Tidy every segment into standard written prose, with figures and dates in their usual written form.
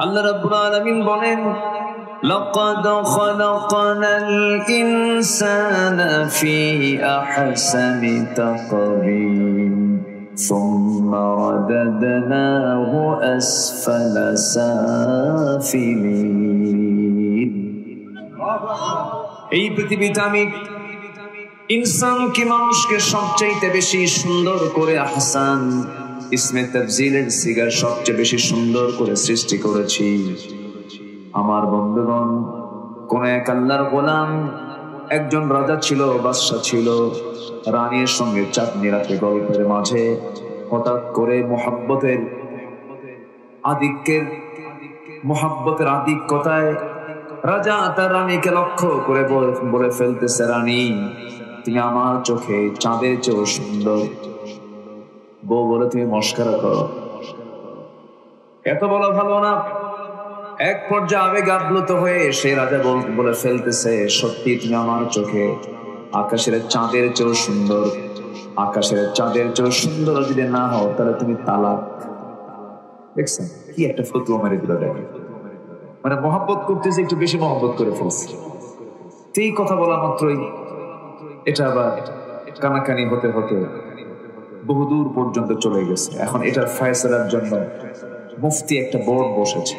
আল্লাহ রাব্বুল আলামিন বলেন, লাকাদ খালাকনাল ইনসানা ফি আহসানি তাকওয়িম সুম্মা রাদাদনাহু আসফালা সাফিলিন। এই পৃথিবীতে আমি ইনসানকে, মানুষকে সবচাইতে বেশি সুন্দর করে আহসান ইসমে তাফজিলের সিগার সবচেয়ে বেশি সুন্দর করে সৃষ্টি করেছি। আমার বন্ধুগণ, কোন এক আল্লাহর গোলাম, একজন রাজা ছিল, বাদশা ছিল, রানীর সঙ্গে চাঁদনি রাতে গল্পের মাঝে হঠাৎ করে মোহাব্বতের আধিক্যতায় রাজা তার রানীকে লক্ষ্য করে বলে ফেলতেছে, রানী তুমি আমার চোখে চাঁদের চেয়েও সুন্দর। বউ বলে, তুমি মস্করা করো, এত বলা ভালো না। এক পর্যায়ে আবেগ আপ্লুত হয়ে সেই রাজা বলে ফেলতেছে, সত্যি তুমি আমার চোখে আকাশের চাঁদের চেয়েও সুন্দর। আকাশের চাঁদের চেয়েও সুন্দর যদি না হও, তাহলে তুমি তালাক। দেখছেন কি একটা ফতোয়া মেরে দিল। দেখে মানে মহব্বত করতেছে, একটু বেশি মহব্বত করে ফেলছে। এই কথা বলা মাত্রই এটা আবার কানাকানি হতে হতে বহুদূর পর্যন্ত চলে গেছে। এখন এটার ফয়সালার জন্য মুফতি একটা বোর্ড বসেছে।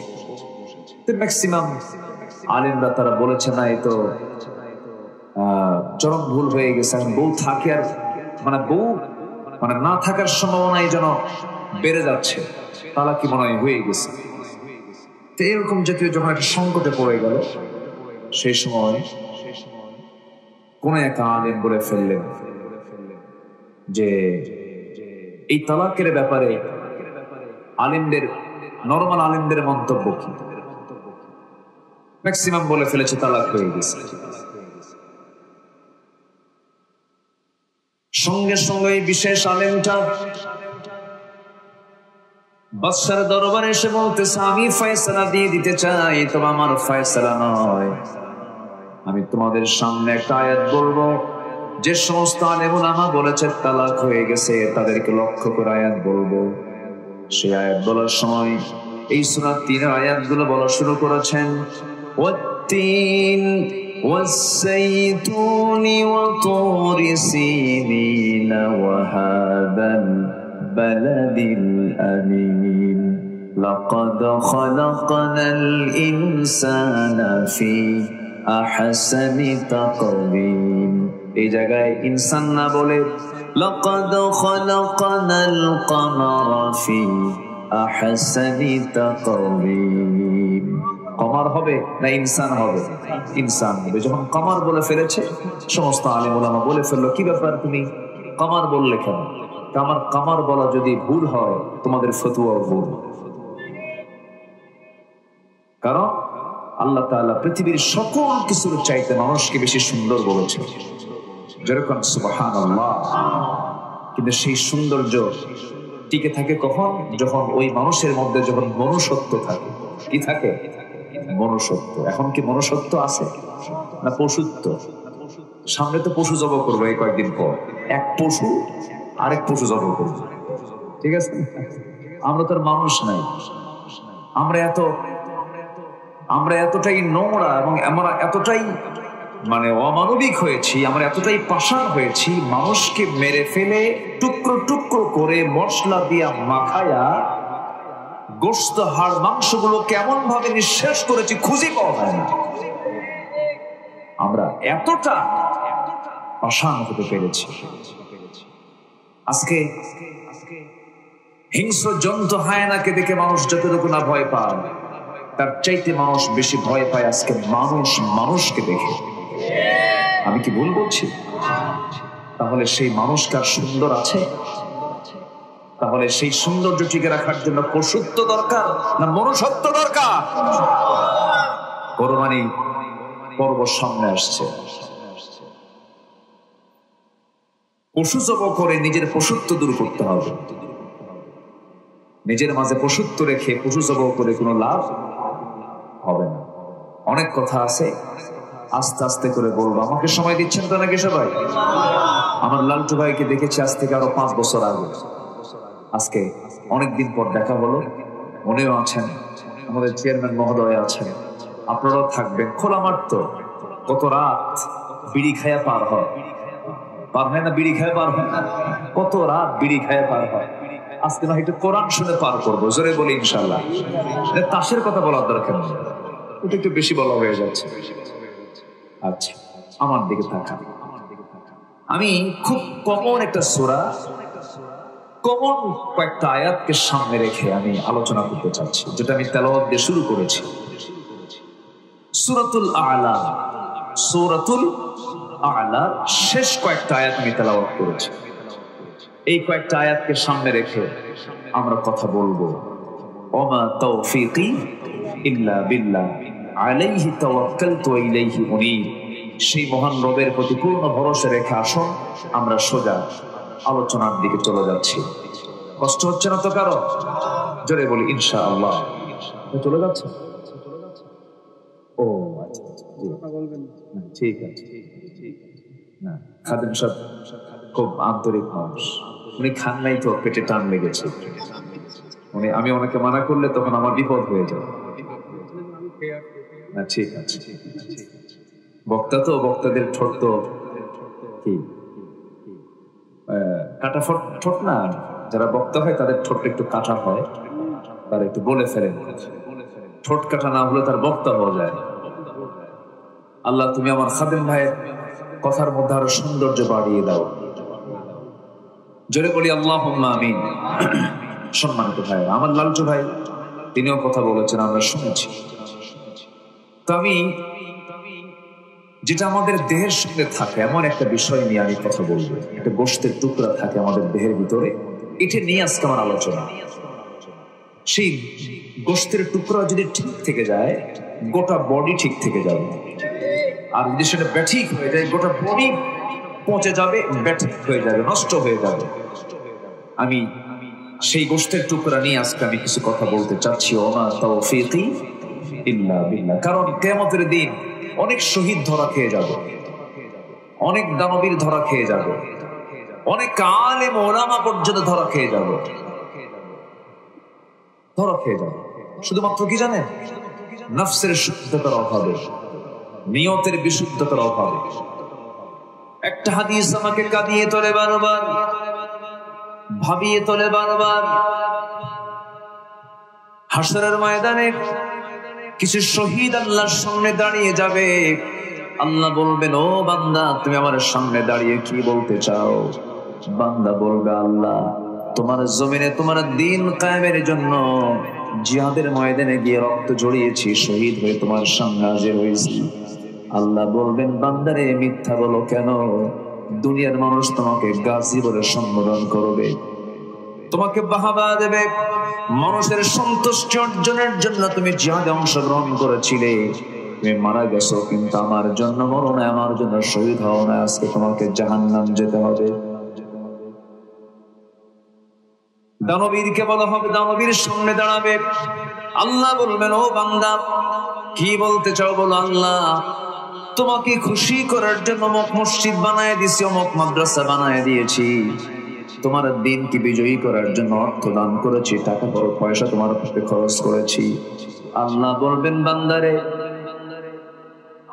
ম্যাক্সিমাম আলেমরা তারা বলেছে, না এই তো চরম ভুল হয়ে গেছে। এখন বউ থাকে আর বউ না থাকার সম্ভাবনাই যেন বেড়ে যাচ্ছে, তালাকি মনে হয় হয়ে গেছে। তো এরকম জাতীয় যখন একটা সংকটে পড়ে গেল, সেই সময় কোন এক আলেম বলে ফেললেন যে এই তালাকের ব্যাপারে নরমাল আলেমদের মন্তব্য কি। ম্যাক্সিমাম বলে ফেলেছে তালাক হয়ে গেছে। সঙ্গে সঙ্গে বিশেষ আলেমটা বাদশার দরবারে এসে বলতেছে, আমি ফয়সালা দিয়ে দিতে চাই, তবে আমার ফয়সালা নয়। আমি তোমাদের সামনে একটা আয়াত বলবো, যে সমস্ত আলেম উলামা বলেছে তালাক হয়ে গেছে, তাদেরকে লক্ষ্য করে আয়াত বলবো। সেই আয়াত বলার সময় এই সূরা ৩ আয়াতগুলো বলা শুরু করেছেন, ওয়াত-তিন ওয়াস-সাইতুনি ওয়া তুরি সিনিন ওয়া হাদাল বালাদিল আমিন লাকাদ খালাকনাল ইনসানা ফি আহসানি তাকওয়িম। এই জায়গায় ইনসান না বলে লাকাদ খালাকনাল কামারা ফি আহসানি তাকওয়িম। কমার হবে না ইনসান হবে? ইনসান হবে। যখন কামার বলে ফেলেছে, সমস্ত আলেম ওলামা বলে ফেললো, কি ব্যাপার তুমি কামার বললে কেন? কামার বলা যদি ভুল হয়, তোমাদের ফতোয়া ভুল। কারণ আল্লাহ তাআলা পৃথিবীর সকল কিছুর চাইতে মানুষকে বেশি সুন্দর বলেছে, যেরকম সুবহানাল্লাহ। কিন্তু সেই সৌন্দর্য টিকে থাকে কখন? যখন ওই মানুষের মধ্যে যখন মনুষ্যত্ব থাকে। কি থাকে? মনুষ্যত্ব। এখন কি মনুষ্যত্ব আছে না পশুত্ব? সামনে তো পশু জব করবো এই কয়েকদিন পর, এক পশু আরেক পশু জব করবো, ঠিক আছে? আমরা তো মানুষ নাই। আমরা এতটাই নোংরা এবং আমরা এতটাই অমানবিক হয়েছি, আমরা এতটাই পাষাণ হয়েছি, মানুষকে মেরে ফেলে টুকরো টুকরো করে মশলা দিয়া মাখায়া গোশত হাড় মাংসগুলো কেমন ভাবে নিঃশেষ করেছি, খুঁজে পাওয়া যায় না। আমরা এতটা পাষাণ হতে পেরেছি। আজকে হিংস্র জন্তু হায়নাকে দেখে মানুষ যতটুকু না ভয় পায়, তার চাইতে মানুষ বেশি ভয় পায় আজকে মানুষকে দেখে। আমি কি ভুল বলছি? তাহলে সেই মানুষটার সুন্দর আছে? তাহলে সেই সৌন্দর্য টিকে রাখার জন্য পশুত্ব দরকার না মনুষ্যত্ব দরকার? কোরবানি পর্ব সামনে আসছে। পশু জব করে নিজের পশুত্ব দূর করতে হবে। নিজের মাঝে পশুত্ব রেখে পশু জব করে কোনো লাভ হবে না। অনেক কথা আছে, আস্তে আস্তে করে বলবো। আমাকে সময় দিচ্ছেন তো নাকি সবাই? আমার লালটু ভাইকে দেখেছি আজ থেকে আরো 5 বছর আগে। আজকে অনেকদিন পর দেখা হলো, মনেও আছেন। আমাদের চেয়ারম্যান মহোদয় আছেন, আপনারাও থাকবেন। খোলা মাঠ তো, কত রাত বিড়ি খায়া পার হয়, পার হয় না? বিড়ি খায় পার হয় না? কত রাত বিড়ি খায় পার হয়। আজকে না একটু কোরআন শুনে পার করবো, জোরে বলি ইনশাল্লাহ। তাসের কথা বলার দরকার নেই, ওটা একটু বেশি বলা হয়ে যাচ্ছে। আচ্ছা, আমার দিকে তাকান। আমি খুব কমন একটা সূরা, কমন কয়েকটা আয়াতকে সামনে রেখে আমি আলোচনা করতে চাচ্ছি, যেটা আমি তেলাওয়াত দিয়ে শুরু করেছি। সূরাতুল আ'লা, সূরাতুল আ'লা শেষ কয়েকটা আয়াত আমি তেলাওয়াত করেছি। এই কয়েকটা আয়াতকে সামনে রেখে আমরা কথা বলবো। ওমা তাওফীকি ইল্লা বিল্লাহ আলাইহি তাওয়াক্কালতু ওয়া ইলাইহি উনীব। সেই মহান রবের প্রতি পূর্ণ ভরসা রেখে আসুন আমরা সোজা আলোচনার দিকে চলে যাচ্ছি। কষ্ট হচ্ছে না তো কারো? জোরে বলি ইনশাআল্লাহ। চলে যাচ্ছে? ও আচ্ছা, ঠিক আছে। না, খাদেম সাহেব খুব আন্তরিক মানুষ, উনি খান নাই তো পেটে টান লেগেছে। উনি, আমি ওনাকে মানা করলে তখন আমার বিপদ হয়ে যায়। না ঠিক আছে, বক্তা তো, বক্তাদের ঠোঁট তো কি কাটা ঠোঁট না, যারা বক্তা হয় তাদের ঠোঁটটা একটু কাটা হয়, তারা একটু বলে ফেলেন। ঠোঁট কাটা না হলে তার বক্তা হওয়া যায়। আল্লাহ তুমি আমার খাদেম ভাইয়ের কথার মধ্যে আরো সৌন্দর্য বাড়িয়ে দাও, জোরে বলি আল্লাহুম্মা আমিন। সম্মানিত ভাই, আমার লালচু ভাই তিনিও কথা বলেছেন, আমরা শুনেছি। তো আমি যেটা আমাদের দেহের সঙ্গে থাকে এমন একটা বিষয় নিয়ে আমি কথা বলবো। একটা গোশতের টুকরা থাকে আমাদের দেহের ভিতরে, এটা নিয়ে আজকে আমার আলোচনা। সেই গোশতের টুকরা যদি ঠিক থেকে যায়, গোটা বডি ঠিক থেকে যাবে। আর যদি সেটা ব্যাঠিক হয়ে যায়, গোটা বডি পচে যাবে, ব্যাঠিক হয়ে যাবে, নষ্ট হয়ে যাবে। আমি সেই গোশতের টুকরা নিয়ে আজকে আমি কিছু কথা বলতে চাচ্ছি। ওমা তাওফীকি ইল্লা বিল্লাহ। কারণ কিয়ামতের দিন অনেক শহীদ ধরা খেয়ে যাবে, অনেক দানবীর ধরা খেয়ে যাবে, অনেক আলেম ওলামা পর্যন্ত ধরা খেয়ে যাবে, ধরা খেয়ে যাবে। শুধুমাত্র কি জানেন? নফসের শুদ্ধতার অভাবে, নিয়তের বিশুদ্ধতার অভাবে। একটা হাদিস আমাকে কাঁদিয়ে তোলে বারবার, ভাবিয়ে তোলে বারবার। হাসরের ময়দানে কিছু শহীদ আল্লাহর সামনে দাঁড়িয়ে যাবে। আল্লাহ বলবেন, ও বান্দা তুমি আমার সামনে দাঁড়িয়ে কি বলতে চাও? বান্দা বলবে, আল্লাহ তোমার জমিনে তোমার দ্বীন কায়েমের জন্য জিহাদের ময়দানে গিয়ে রক্ত ঝরিয়েছি, শহীদ হয়ে তোমার সামনে হাজির হয়েছি। আল্লাহ বলবেন, বান্দারে মিথ্যা বলো কেন? দুনিয়ার মানুষ তোমাকে গাজী বলে সম্বোধন করবে, তোমাকে বাহাবা দেবে। মানুষের সন্তুষ্টি অর্জনের জন্য তুমি জিহাদে অংশগ্রহণ করেছিলে, তুমি মারা গেছো, কিন্তু আমার জন্য মরো না, আমার জন্য শহীদ হও না। আজকে তোমাকে জাহান্নাম যেতে হবে। দানবীরকে বলা হবে, দানবীর সামনে দাঁড়াবে। আল্লাহ বলবেন, ও বান্দা কি বলতে চাও বলো। আল্লাহ তোমাকে খুশি করার জন্য অমুক মসজিদ বানায় দিয়েছি, অমুক মাদ্রাসা বানায় দিয়েছি, তোমার দ্বীনকে বিজয়ী করার জন্য অর্থ দান করেছি, টাকা পয়সা তোমার পক্ষে খরচ করেছি। আল্লাহ বলবেন, বান্দারে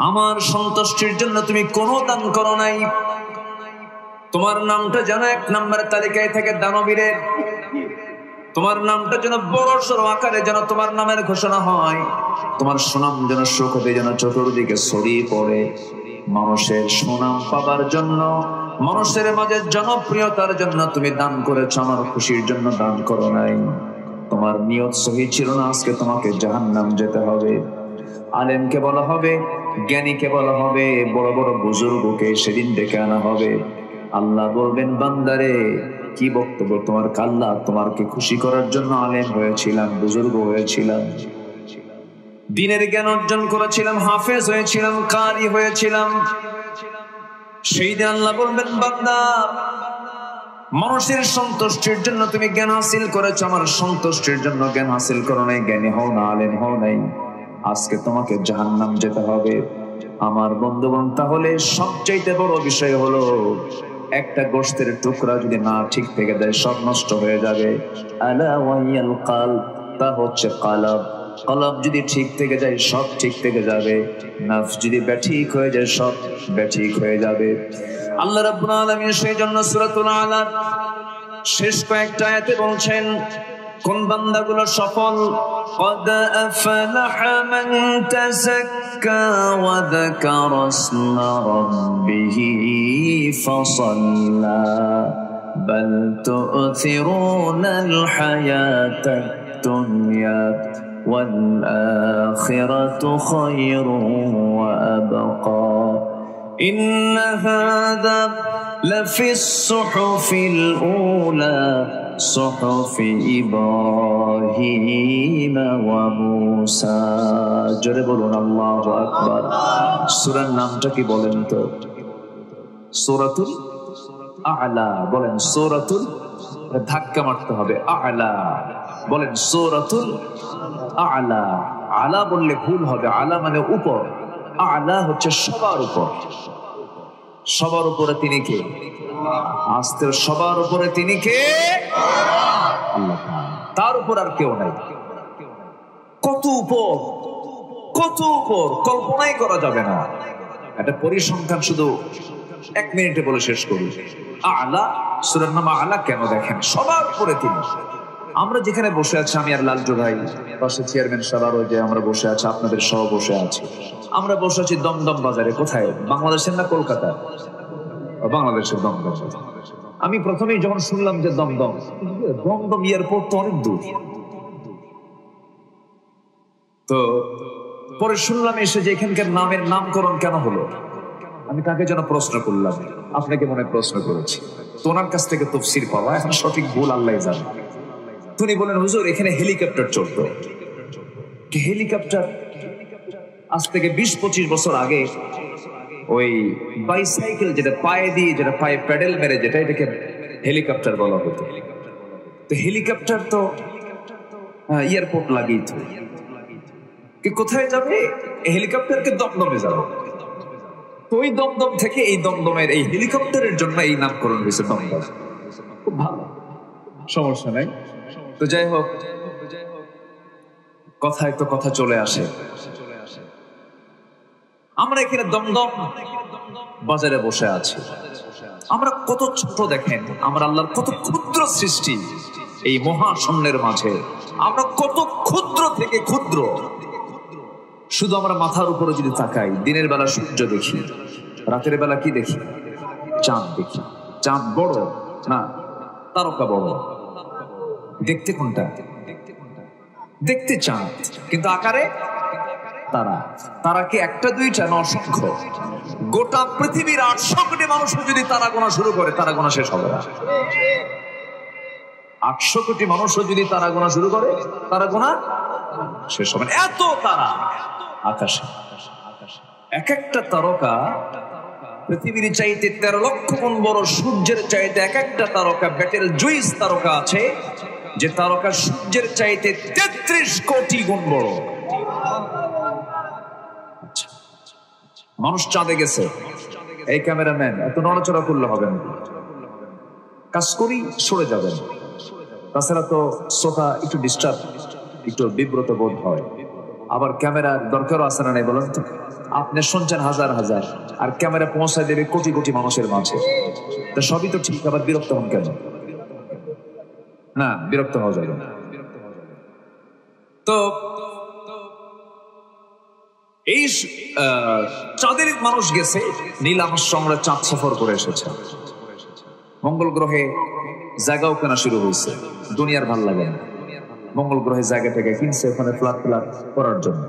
আমার সন্তুষ্টির জন্য তুমি কোনো দান করো নাই, তোমার নামটা যেন 1 নম্বর তালিকায় থাকে দানবীরের, তোমার নামটা যেন বড় সড় আকারে যেন তোমার নামের ঘোষণা হয়, তোমার সুনাম যেন সুখতে যেন চতুর্দিকে ছড়িয়ে পড়ে। মানুষের সুনাম পাবার জন্য, মানুষের মাঝে জনপ্রিয়তার জন্য তুমি দান করেছো, আমার খুশির জন্য দান করো নাই। তোমার নিয়ত সহি ছিল না, আজকে তোমাকে জাহান্নাম যেতে হবে। আলেমকে বলা হবে, জ্ঞানীকে বলা হবে, বড় বড় বুজুর্গকে সেদিন ডেকে আনা হবে। আল্লাহ বলবেন, বান্দারে কি বক্তব্য তোমার? আল্লাহ তোমাকে খুশি করার জন্য আলেম হয়েছিলাম, বুজুর্গ হয়েছিলাম, দ্বীনের জ্ঞান অর্জন করেছিলাম, হাফেজ হয়েছিলাম, কারি হয়েছিলাম। সেই দিন আল্লাহ বলবেন, বান্দা মানুষের সন্তুষ্টির জন্য তুমি জ্ঞান হাসিল করেছো, আমার সন্তুষ্টির জন্য জ্ঞান হাসিল করো নাই, জ্ঞানী হও না, আলেম হও নাই, আজকে তোমাকে জাহান্নাম যেতে হবে। আমার বন্ধুগণ, তাহলে সবচাইতে বড় বিষয় হলো একটা গোশতের টুকরা যদি না ঠিক থেকে যায় সব নষ্ট হয়ে যাবে। আলা ওয়াহিয়াল কালব, তা হচ্ছে কালব। কলম যদি ঠিক থেকে যায় সব ঠিক থেকে যাবে, নফস যদি ব্যাঠিক হয়ে যায় সব ব্যাঠিক হয়ে যাবে। আল্লাহ রাব্বুল আলামিন সেই জন্য সূরাতুল আলা শেষ কয়েকটা আয়াতে বলছেন কোন বান্দাগুলো সফল, قد أفلح من تزكى وذكر اسم ربه فصلى بل تؤثرون الحياة الدنيا والآخرة خير وأبقى إن هذا لفي الصحف الأولى صحف إبراهيم وموسى। জোরে বলুন আল্লাহু আকবার। সূরার নামটা কি বলেন তো? সূরাতুল আ'লা। বলেন সূরাতুল, ধাক্কা মারতে হবে, আ'লা বলেন, সূরাতুল আ'লা। আলা বললে ভুল হবে, আলা মানে উপর, আ'লা হচ্ছে সবার উপর। সবার উপরে তিনি কে? আস্তে, সবার উপরে তিনি কে? আল্লাহ। তার উপর আর কেউ নাই। কত উপর, কত উপর, কল্পনাই করা যাবে না। একটা পরিসংখ্যান শুধু 1 মিনিটে বলে শেষ করি। আ'লা, সূরার নাম আ'লা কেন দেখেন? সবার উপরে তিনি। আমরা যেখানে বসে আছি, আমি আর লালটু ভাই, পাশে চেয়ারম্যান সাহেব, আরো যে আমরা বসে আছি, আপনাদের সহ বসে আছি। আমরা বসে আছি দমদম বাজারে। কোথায়? বাংলাদেশের না কলকাতা? বাংলাদেশের দমদম। আমি প্রথমেই যখন শুনলাম যে দমদম, দমদম এয়ারপোর্ট তো অনেক দূর, তো পরে শুনলাম এসে যে এখানকার নামের নামকরণ কেন হলো। আমি কাকে যেন প্রশ্ন করলাম, আপনাকে মনে প্রশ্ন করেছি, তো ওনার কাছ থেকে তাফসীর পাওয়া, এখন সঠিক ভুল আল্লাহই জানে। তিনি বলেন, হুজুর এখানে হেলিকপ্টার চলতো। হেলিকপ্টার আজ থেকে 20-25 বছর আগে ওই বাইসাইকেল, যেটা পায়ে দিয়ে, যেটা পায়ে প্যাডেল মেরে, যেটা, এটাকে হেলিকপ্টার বলা হতো। তো হেলিকপ্টার তো এয়ারপোর্ট লাগিয়ে তো কোথায় যাবে? হেলিকপ্টারকে দমদমে যাবে। তো ওই দমদম থেকে এই দমদমের এই হেলিকপ্টারের জন্য এই নামকরণ হয়েছে দমদম। খুব ভালো, সমস্যা নাই। তো যাই হোক, কথায় তো কথা চলে আসে। আমরা এখানে দমদম বাজারে বসে আছি। আমরা কত ছোট দেখেন, আমরা আল্লাহর কত ক্ষুদ্র সৃষ্টি এই মহাশূন্যের মাঝে। আমরা কত ক্ষুদ্র থেকে ক্ষুদ্র। শুধু আমরা মাথার উপরে যদি তাকাই, দিনের বেলা সূর্য দেখি, রাতের বেলা কি দেখি? চাঁদ দেখি। চাঁদ বড় না তারকা বড়? দেখতে কোনটা? দেখতে চাঁদ, কিন্তু আকারে তারা। তারা কি একটা দুইটা না অসংখ্য? গোটা পৃথিবীর 800 কোটি মানুষ যদি তারা গোনা শুরু করে, তারা গোনা শেষ হবে না। 800 কোটি মানুষ যদি তারা গোনা শুরু করে, তারা গোনা শেষ হবে না। এত তারা আকাশে। এক একটা তারকা পৃথিবীর চাইতে 13 লক্ষ গুণ বড়। সূর্যের চাইতে এক একটা তারকা, বেটেল জুইস তারকা আছে যে তারকা সূর্যের চাইতে 33 কোটি গুণ বড়। মানুষ চাঁদে গেছে, এই ক্যামেরাম্যান এত নড়াচড়া করলে হবে না, কাজ করি সরে যাবেন। তাছাড়া তো শ্রোতা একটু ডিস্টার্ব, একটু বিব্রত বোধ হয়। আবার ক্যামেরার দরকারও আছে না নাই বলেন তো? আপনি শুনছেন হাজার হাজার, আর ক্যামেরা পৌঁছায় দেবে কোটি কোটি মানুষের মাঝে। তা সবই তো ঠিক, আবার বিরক্ত হন কেন? না, বিরক্ত হওয়া যাবে না। তো এই চাঁদের মানুষ গেছে, নীল আর্মস্ট্রংরা চাঁদ সফর করে এসেছে। মঙ্গল গ্রহে জায়গাও কেনা শুরু হয়েছে, দুনিয়ার ভাল লাগে না। মঙ্গল গ্রহে জায়গাটাকে কিনছে ওখানে ফ্ল্যাট করার জন্য।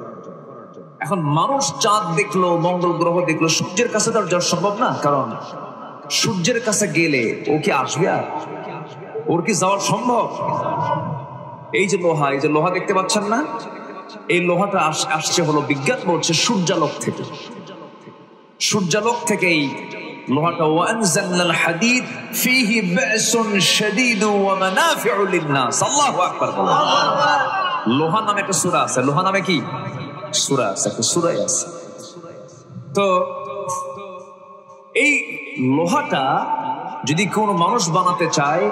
এখন মানুষ চাঁদ দেখলো, মঙ্গল গ্রহ দেখলো, সূর্যের কাছে তো আর যাওয়া সম্ভব না, কারণ সূর্যের কাছে গেলে ও কি আসবে? আর ওর কি যাওয়া সম্ভব? এই যে লোহা দেখতে পাচ্ছেন না, এই লোহাটা আসছে হলো, বিজ্ঞান বলছে সূর্যালোক থেকে। সূর্যালোক থেকে এই লোহাটা, ওয়ানজালনাল হাদিদ ফীহি বা'সুন শাদীদ ওয়া মানাফিউ লিন-নাস। আল্লাহু আকবার। লোহা নামে একটা সূরা আছে। লোহা নামে কি সূরা আছে? একটা সূরাই আছে। তো এই লোহাটা যদি কোনো মানুষ বানাতে চায়,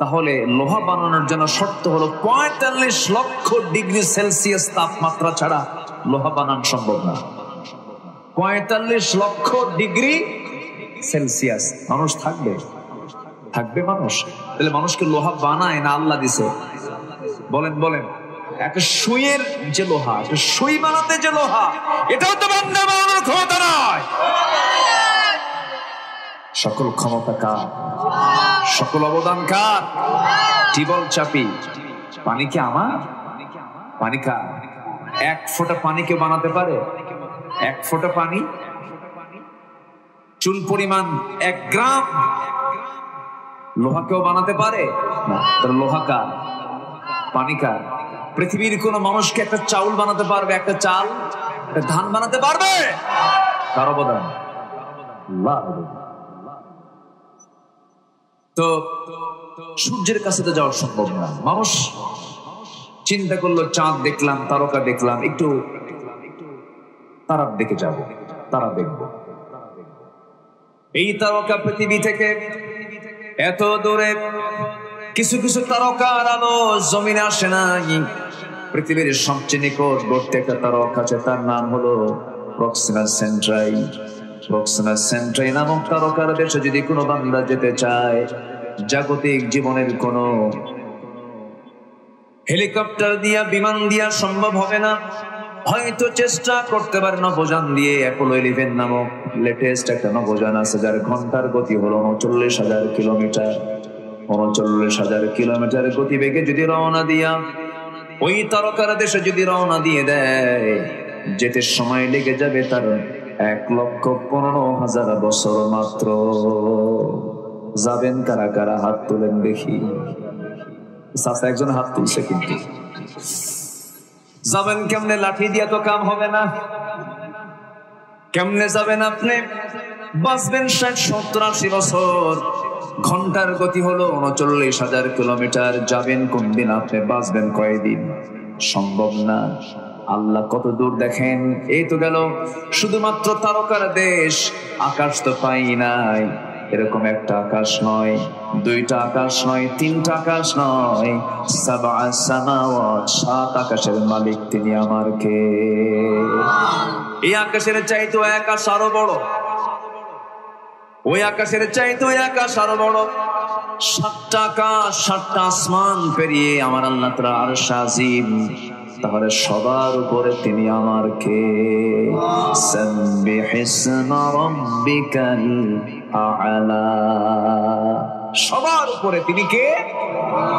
তাহলে লোহা বানানোর জন্য শর্ত হলো ৪৫ লক্ষ ডিগ্রি সেলসিয়াস তাপমাত্রা ছাড়া লোহা বানানো সম্ভব না। ৪৫ লক্ষ ডিগ্রি সেলসিয়াস। মানুষ থাকবে মানুষ? তাহলে মানুষকে লোহা বানায় না আল্লাহ দিছে? বলেন একটা সুইয়ের যে লোহা, একটা সুই বানাতে যে লোহা, এটাও তো বান্দা বানানোর ক্ষমতা নয়। সকল ক্ষমতা কার? সকল অবদান কার? টিবল চাপি পানি কি আমার? পানি কার? ১ ফোঁটা পানি কেউ বানাতে পারে? ১ ফোঁটা পানি, চুল পরিমাণ ১ গ্রাম লোহা কেউ বানাতে পারে না। তাহলে লোহা কার? পানি কার? পৃথিবীর কোন মানুষকে একটা চাউল বানাতে পারবে? একটা চাল, একটা ধান বানাতে পারবে? কার অবদান? তো সূর্যের কাছে তো যাওয়া সম্ভব না। মানুষ চিন্তা করলো চাঁদ দেখলাম, তারকা দেখলাম, একটু তারার দিকে যাব, তারা দেখব। এই তারকা পৃথিবী থেকে এত দূরে, কিছু কিছু তারকার আলো জমিনে আসে নাই। পৃথিবীর সবচেয়ে নিকটবর্তী একটা তারকা আছে, তার নাম হলো প্রক্সিমা সেন্ট্রাই। প্রক্সিমা সেন্ট্রাই নামক তারকার দেশে যদি কোনো বান্দা যেতে চায়, জাগতিক জীবনের কোন হেলিকপ্টার দিয়া, বিমান দিয়া সম্ভব হবে না। হয়তো চেষ্টা করতে পারে নভোযান দিয়ে। অ্যাপোলো 11 নামক লেটেস্ট একটা নভোযান আছে, যার ঘন্টার গতি হলো ৩৯,০০০ কিলোমিটার। ৩৯,০০০ কিলোমিটার গতিবেগে যদি রওনা দিয়া ওই তারকার দেশে যদি রওনা দিয়ে দেয়, যেতে সময় লেগে যাবে তার ১,১৫,০০০ বছর মাত্র। যাবেন কারা কারা? হাত তুলেন দেখি। চাচা একজন হাত তুলছে, কিন্তু যাবেন কেমনে? লাঠি দিয়া তো কাম হবে না। কেমনে যাবেন আপনি? বাঁচবেন ৬০, ৭০, ৮০ বছর। ঘন্টার গতি হলো ৩৯,০০০ কিলোমিটার। যাবেন কোন দিন? আপনি বাঁচবেন কয়দিন? সম্ভব না। আল্লাহ কত দূর দেখেন। এই তো গেল শুধুমাত্র তারকার দেশ। আকাশ তো পাই নাই। এরকম একটা আকাশ নয়, ২টা আকাশ নয়, ৩টা আকাশ নয়, ৭ আকাশের মালিক তিনি আমার কে? এই আকাশের চাইতে ওই আকাশ আরো বড়, ওই আকাশের চাইতে ওই আকাশ আরো বড়। ৭টা আকাশ, ৭টা আসমান পেরিয়ে আমার আল্লাহ তাআলা আরশ আজিম। তাহলে সবার উপরে তিনি আমার কে? সাব্বিহিসমা রাব্বিকাল আ'লা। সবার উপরে তিনি কে?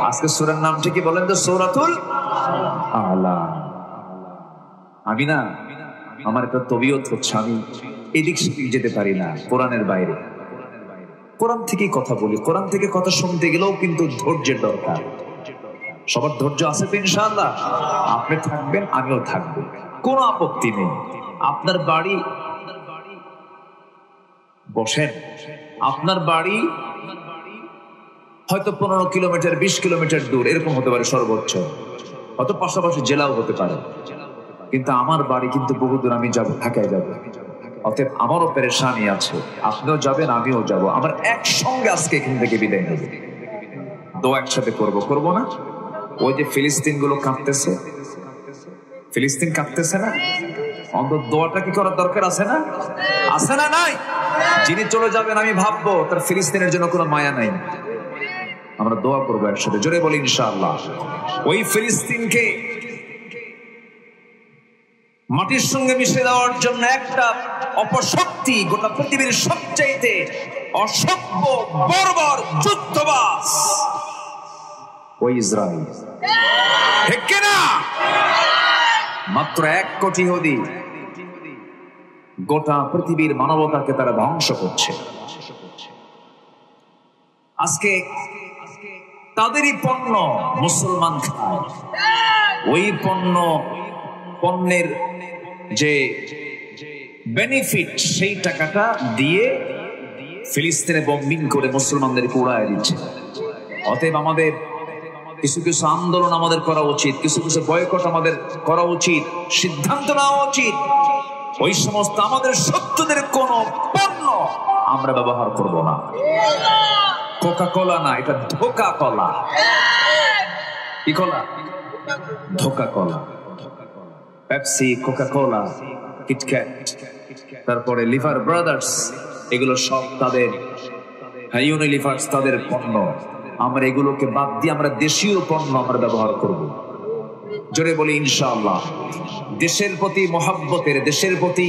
আজকে সূরার নামটা কি বলেন তো? সূরাতুল আ'লা। আমি না, আমার একটা তবিয়ত হচ্ছে, আমি এদিক সেদিক যেতে পারি না কোরআনের বাইরে। কোরআন থেকে কথা বলি, কোরআন থেকে কথা শুনতে গেলেও কিন্তু ধৈর্যের দরকার। সবার ধৈর্য আছে তো ইনশাআল্লাহ? আপনি থাকবেন, আমিও থাকবো, কোনো আপত্তি নেই। আপনার বাড়ি, বসেন, আপনার বাড়ি হয়তো ১৫ কিলোমিটার, ২০ কিলোমিটার দূর, এরকম হতে পারে সর্বোচ্চ, হয়তো পাশাপাশি জেলাও হতে পারে। কিন্তু আমার বাড়ি কিন্তু বহু দূর, আমি যাবো, ঢাকায় যাবো। অতএব আমারও পেরেশানি আছে, আপনিও যাবেন, আমিও যাব। আমার একসঙ্গে আজকে এখান থেকে বিদায় নেব, দোয়া একসাথে করবো না? ওই যে ফিলিস্তিন গুলো কাঁপতেছে, ফিলিস্তিন কাঁপতেছে না? অন্তত দোয়াটা কি করার দরকার আছে না? আছে না? নাই? যিনি চলে যাবেন আমি ভাববো তার ফিলিস্তিনের জন্য কোনো মায়া নাই। আমরা দোয়া করবো একসাথে, জোরে বলি ইনশাআল্লাহ। ওই ফিলিস্তিনকে মাটির সঙ্গে মিশে দেওয়ার জন্য একটা অপশক্তি, গোটা পৃথিবীর সবচাইতে অসভ্য বর্বর যুদ্ধবাজ ওই ইসরায়েল, ঠিক না? মাত্র ১ কোটি ইহুদি গোটা পৃথিবীর মানবতাকে তারা ধ্বংস করছে। আজকে তাদেরই পণ্য মুসলমান খায়। ওই পণ্যের যে বেনিফিট, সেই টাকাটা দিয়ে ফিলিস্তিনে বম্বিং করে মুসলমানদেরকে উড়ায় দিচ্ছে। অতএব আমাদের কিছু কিছু আন্দোলন আমাদের করা উচিত, কিছু কিছু বয়কট আমাদের করা উচিত, সিদ্ধান্ত নেওয়া উচিত। ওই সমস্ত আমাদের শত্রুদের কোন পণ্য আমরা ব্যবহার করব না, কোকা কোলা না, এটা ধোকা কলা। কি কলা? ধোকা কলা। পেপসি, কোকা কোলা, কিটক্যাট, তারপরে লিভার ব্রাদার্স, এগুলো সব তাদের, ইউনিলিভার্স তাদের পণ্য। আমরা এগুলোকে বাদ দিয়ে আমরা দেশীয় পণ্য আমরা ব্যবহার করব। জোরে বলি ইনশাআল্লাহ। দেশের প্রতি মহাব্বতের, দেশের প্রতি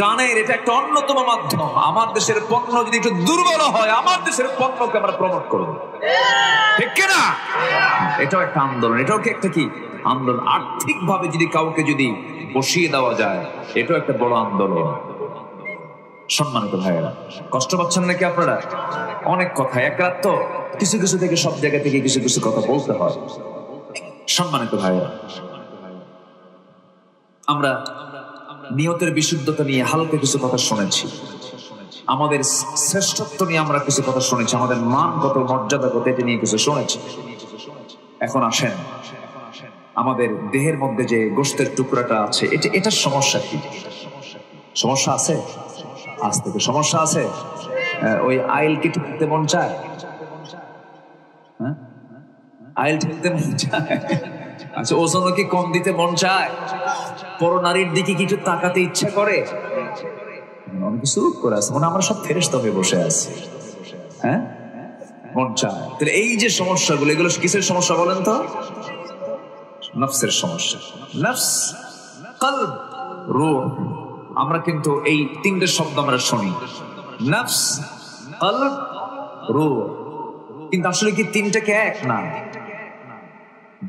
টানের এটা একটা অন্যতম মাধ্যম। আমার দেশের পণ্য যদি একটু দুর্বল হয়, আমার দেশের পণ্যকে আমরা প্রমোট করব, ঠিক কিনা? এটাও একটা আন্দোলন, এটাও কি একটা কি আন্দোলন। আর্থিক ভাবে যদি কাউকে যদি বসিয়ে দেওয়া যায়, এটাও একটা বড় আন্দোলন। সম্মানিত ভাইয়েরা, কষ্ট পাচ্ছেন নাকি আপনারা? অনেক কথা, এক রাত তো কিছু কিছু থেকে সব জায়গা থেকে কিছু কিছু কথা বলতে হয়। সম্মানিত ভাইয়েরা, আমরা নিয়তের বিশুদ্ধতা নিয়ে হালকা কিছু কথা শুনেছি, আমাদের শ্রেষ্ঠত্ব নিয়ে আমরা কিছু কথা শুনেছি, আমাদের মান কত, মর্যাদা কত, এটা নিয়ে কিছু শুনেছি। এখন আসেন, আমাদের দেহের মধ্যে যে গোশতের টুকরাটা আছে, এটার সমস্যা কি? সমস্যা আছে? আজ থেকে সমস্যা আছে? ওই আইল কি ঠেলতে মন চায়? আইল ঠেলতে মন চায়? আচ্ছা, ওজনও কি কম দিতে মন চায়? পরনারীর দিকে কিছু তাকাতে ইচ্ছা করে? অনেক কিছু করে আছে, মনে আমরা সব ফেরেশতা হয়ে বসে আছি। হ্যাঁ, মন চায়। তাহলে এই যে সমস্যাগুলো, এগুলো কিসের সমস্যা বলেন তো? নফসের সমস্যা। নফস, কলব, রূহ। আমরা কিন্তু এই তিনটে শব্দ আমরা শুনি, নফস, কলব, রূহ। কিন্তু আসলে কি তিনটাকে এক না?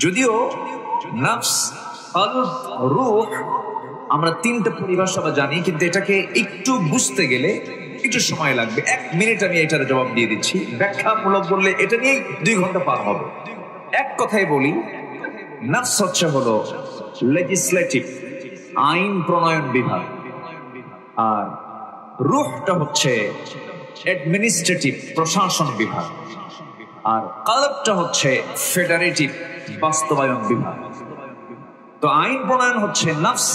যদিও নফস, কলব, রূহ আমরা তিনটা পরিভাষা জানি, কিন্তু এটাকে একটু বুঝতে গেলে একটু সময় লাগবে। 1 মিনিট আমি এটার জবাব দিয়ে দিচ্ছি। ব্যাখ্যামূলক বললে এটা নিয়েই 2 ঘন্টা পার হবে। এক কথাই বলি, নফস হচ্ছে হলো লেজিসলেটিভ, আইন প্রণয়ন বিভাগ, আর রূহটা হচ্ছে অ্যাডমিনিস্ট্রেটিভ, প্রশাসন বিভাগ, আর কলবটা হচ্ছে ফেডারেটিভ, বাস্তবায়ন বিভাগ। তো আইন প্রণয়ন হচ্ছে নফস,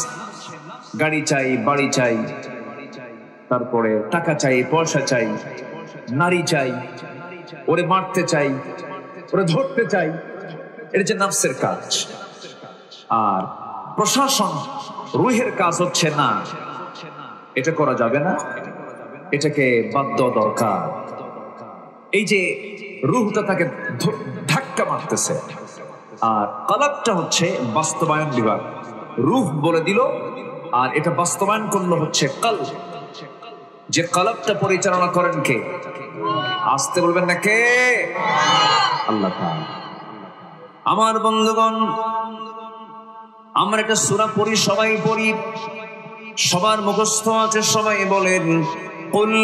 গাড়ি চাই, বাড়ি চাই, তারপরে টাকা চাই, পয়সা চাই, নারী চাই, ওরে মারতে চাই, ওরে ধরতে চাই, এটা যে নফসের কাজ। আর প্রশাসন, রুহের কাজ হচ্ছে না, এটা করা যাবে না, এটাকে বাদ দেওয়া দরকার। এই যে রুহটা তাকে ধাক্কা মারতেছে। আর কলবটা হচ্ছে বাস্তবায়ন বিভাগ, রুহ বলে দিল, আর এটা বাস্তবায়ন করলো হচ্ছে কলব। যে কলবটা পরিচালনা করেন কে? আসতে বলবেন না কে? আল্লাহ তাআলা। আমার বন্ধুগণ, আমরা একটা সূরা পড়ি, সবাই পড়ি, সবার মুখস্থ আছে, সবাই বলেন কুল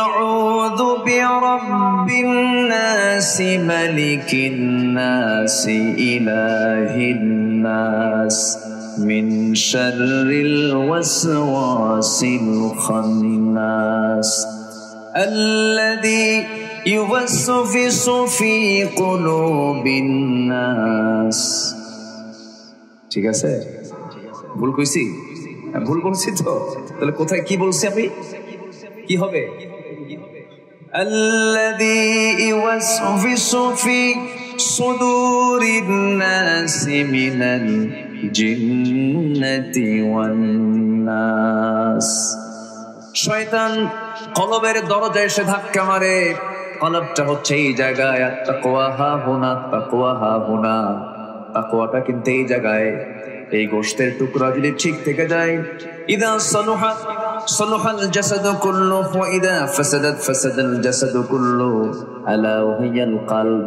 আউযু বিরাব্বিন নাস মালিকিন নাস ইলাহিন নাস মিন শাররিল ওয়াসওয়াসিল খান্নাস আল্লাযী ইউওয়াসওয়িসু ফি কুলুবিন নাস। ঠিক আছে? ভুল কইছি? ভুল বলছি তো? তাহলে কোথায় কি বলছি আমি? কি হবে? আল্লাযী ইউওয়াসওয়িসু ফি সুদুরিন নাসি মিনাল জিন্নাতি ওয়ান নাস। শয়তান কলবের দরজায় এসে ধাক্কা মারে। কলবটা হচ্ছে এই জায়গায়, তাকওয়া হা হুনা, তাকওয়া হা হুনা। তাকওয়াটা কিন্তু এই জায়গায়। এই গোশতের টুকরা যদি ঠিক থেকে যায়, ইদা সালুহা সালুহাল জাসাদু কুল্লুহু ওয়া ইদা ফাসাদাত ফাসাদাল জাসাদু কুল্লুহু আলা ওয়াহিয়াল কলব।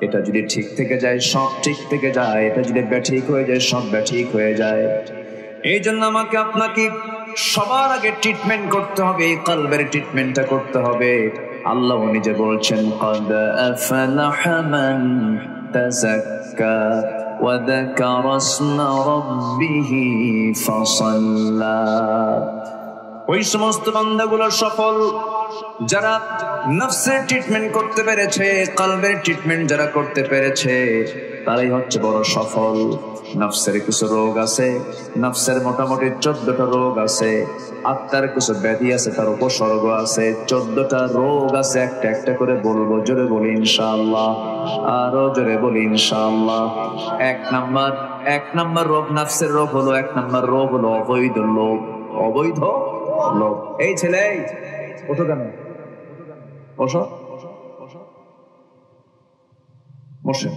এটা যদি ঠিক থেকে যায়, সব ঠিক থেকে যায়। এটা যদি ব্যাঠিক হয়ে যায়, সব ব্যাঠিক হয়ে যায়। এই জন্য আমাকে আপনাকে সবার আগে ট্রিটমেন্ট করতে হবে, কলবের ট্রিটমেন্টটা করতে হবে। আল্লাহ নিজে বলছেন ক্বাদ আফলাহা মান তাযাক্কা ওয়া যাকারা ইসমা রাব্বিহি ফাসাল্লা। ওই সমস্ত বান্দাগুলো সফল যারা নফসের ট্রিটমেন্ট করতে পেরেছে, কলবের ট্রিটমেন্ট যারা করতে পেরেছে, তারাই হচ্ছে বড় সফল। নফসের কিছু রোগ আছে, নফসের মোটামুটি 14টা রোগ আছে, আত্মার কিছু ব্যাধি আছে, তার উপসর্গ আছে, 14টা রোগ আছে। একটা একটা করে বলবো, জোরে বলি ইনশাআল্লাহ, আরো জোরে বলি ইনশাআল্লাহ। এক নাম্বার রোগ, নফসের রোগ হলো, এক নাম্বার রোগ হলো অবৈধ লোভ। অবৈধ লোভ। এই ছেলে, ওঠো কেন? বসো, বসেন।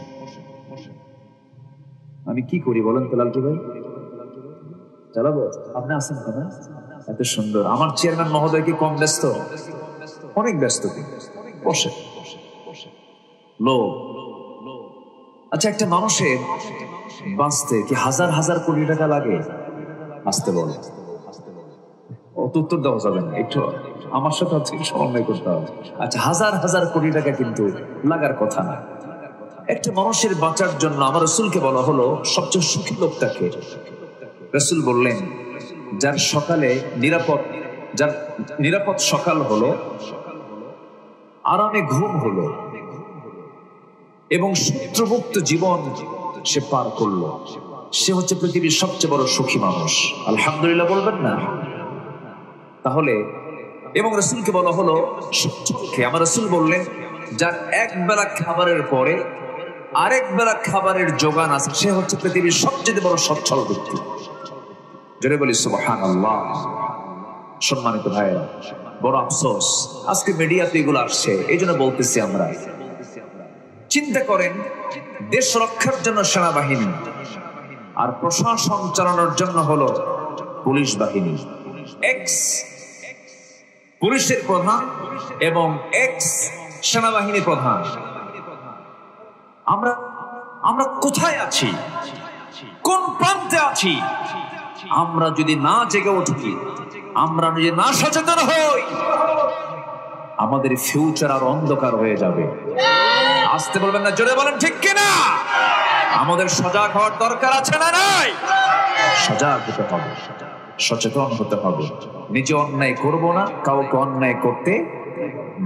আমি কি করি বলেন তো লালটু ভাই? চালাবো? আপনি আসেন কেন? এত সুন্দর। আমার চেয়ারম্যান মহোদয় কি কম ব্যস্ত? অনেক ব্যস্ত। বসে। লোভ। আচ্ছা, একটা মানুষের বাঁচতে কি হাজার হাজার কোটি টাকা লাগে? আসতে বলে, অত উত্তর দেওয়া যাবে না, একটু আমার সাথে হচ্ছে সমন্বয় করতে হবে। আচ্ছা, হাজার হাজার কোটি টাকা কিন্তু লাগার কথা না। একটা মানুষের বাঁচার জন্য আমার রাসূলকে বলা হলো সবচেয়ে সুখী লোকটাকে। রাসূল বললেন, যার সকালে যার নিরাপদ সকাল হলো, আরামে ঘুম হলো এবং শত্রুমুক্ত জীবন সে পার করলো, সে হচ্ছে পৃথিবীর সবচেয়ে বড় সুখী মানুষ। আলহামদুলিল্লাহ বলবেন না? তাহলে এবং রাসূলকে বলা হলো সচ্ছলকে। আমার রাসূল বললেন, যার এক বেলা খাবারের পরে আরেক বেলা খাবারের যোগান আছে, সে হচ্ছে পৃথিবীর সবচেয়ে বড় সচ্ছল ব্যক্তি। জোরে বলি সুবহানাল্লাহ। সম্মানিত ভাইরা, বড় আফসোস আজকে মিডিয়াতে এগুলো আসছে, এই জন্য বলতেছি আমরা। চিন্তা করেন, দেশ রক্ষার জন্য সেনাবাহিনী আর প্রশাসন চালানোর জন্য হলো পুলিশ বাহিনী। এক্স পুলিশের প্রধান এবং এক্স সেনাবাহিনী প্রধান। আমরা কোথায় আছি? কোন প্রান্তে আছি? আমরা যদি না জেগে উঠি, আমরা যদি না সচেতন হই, আমাদের ফিউচার আর অন্ধকার হয়ে যাবে। আসতে বলবেন না, জোরে বলেন ঠিক কিনা? আমাদের সজাগ হওয়ার দরকার আছে না নাই? সজাগ হতে হবে, সচেতন হতে হবে। নিজে অন্যায় করব না, কাউকে অন্যায় করতে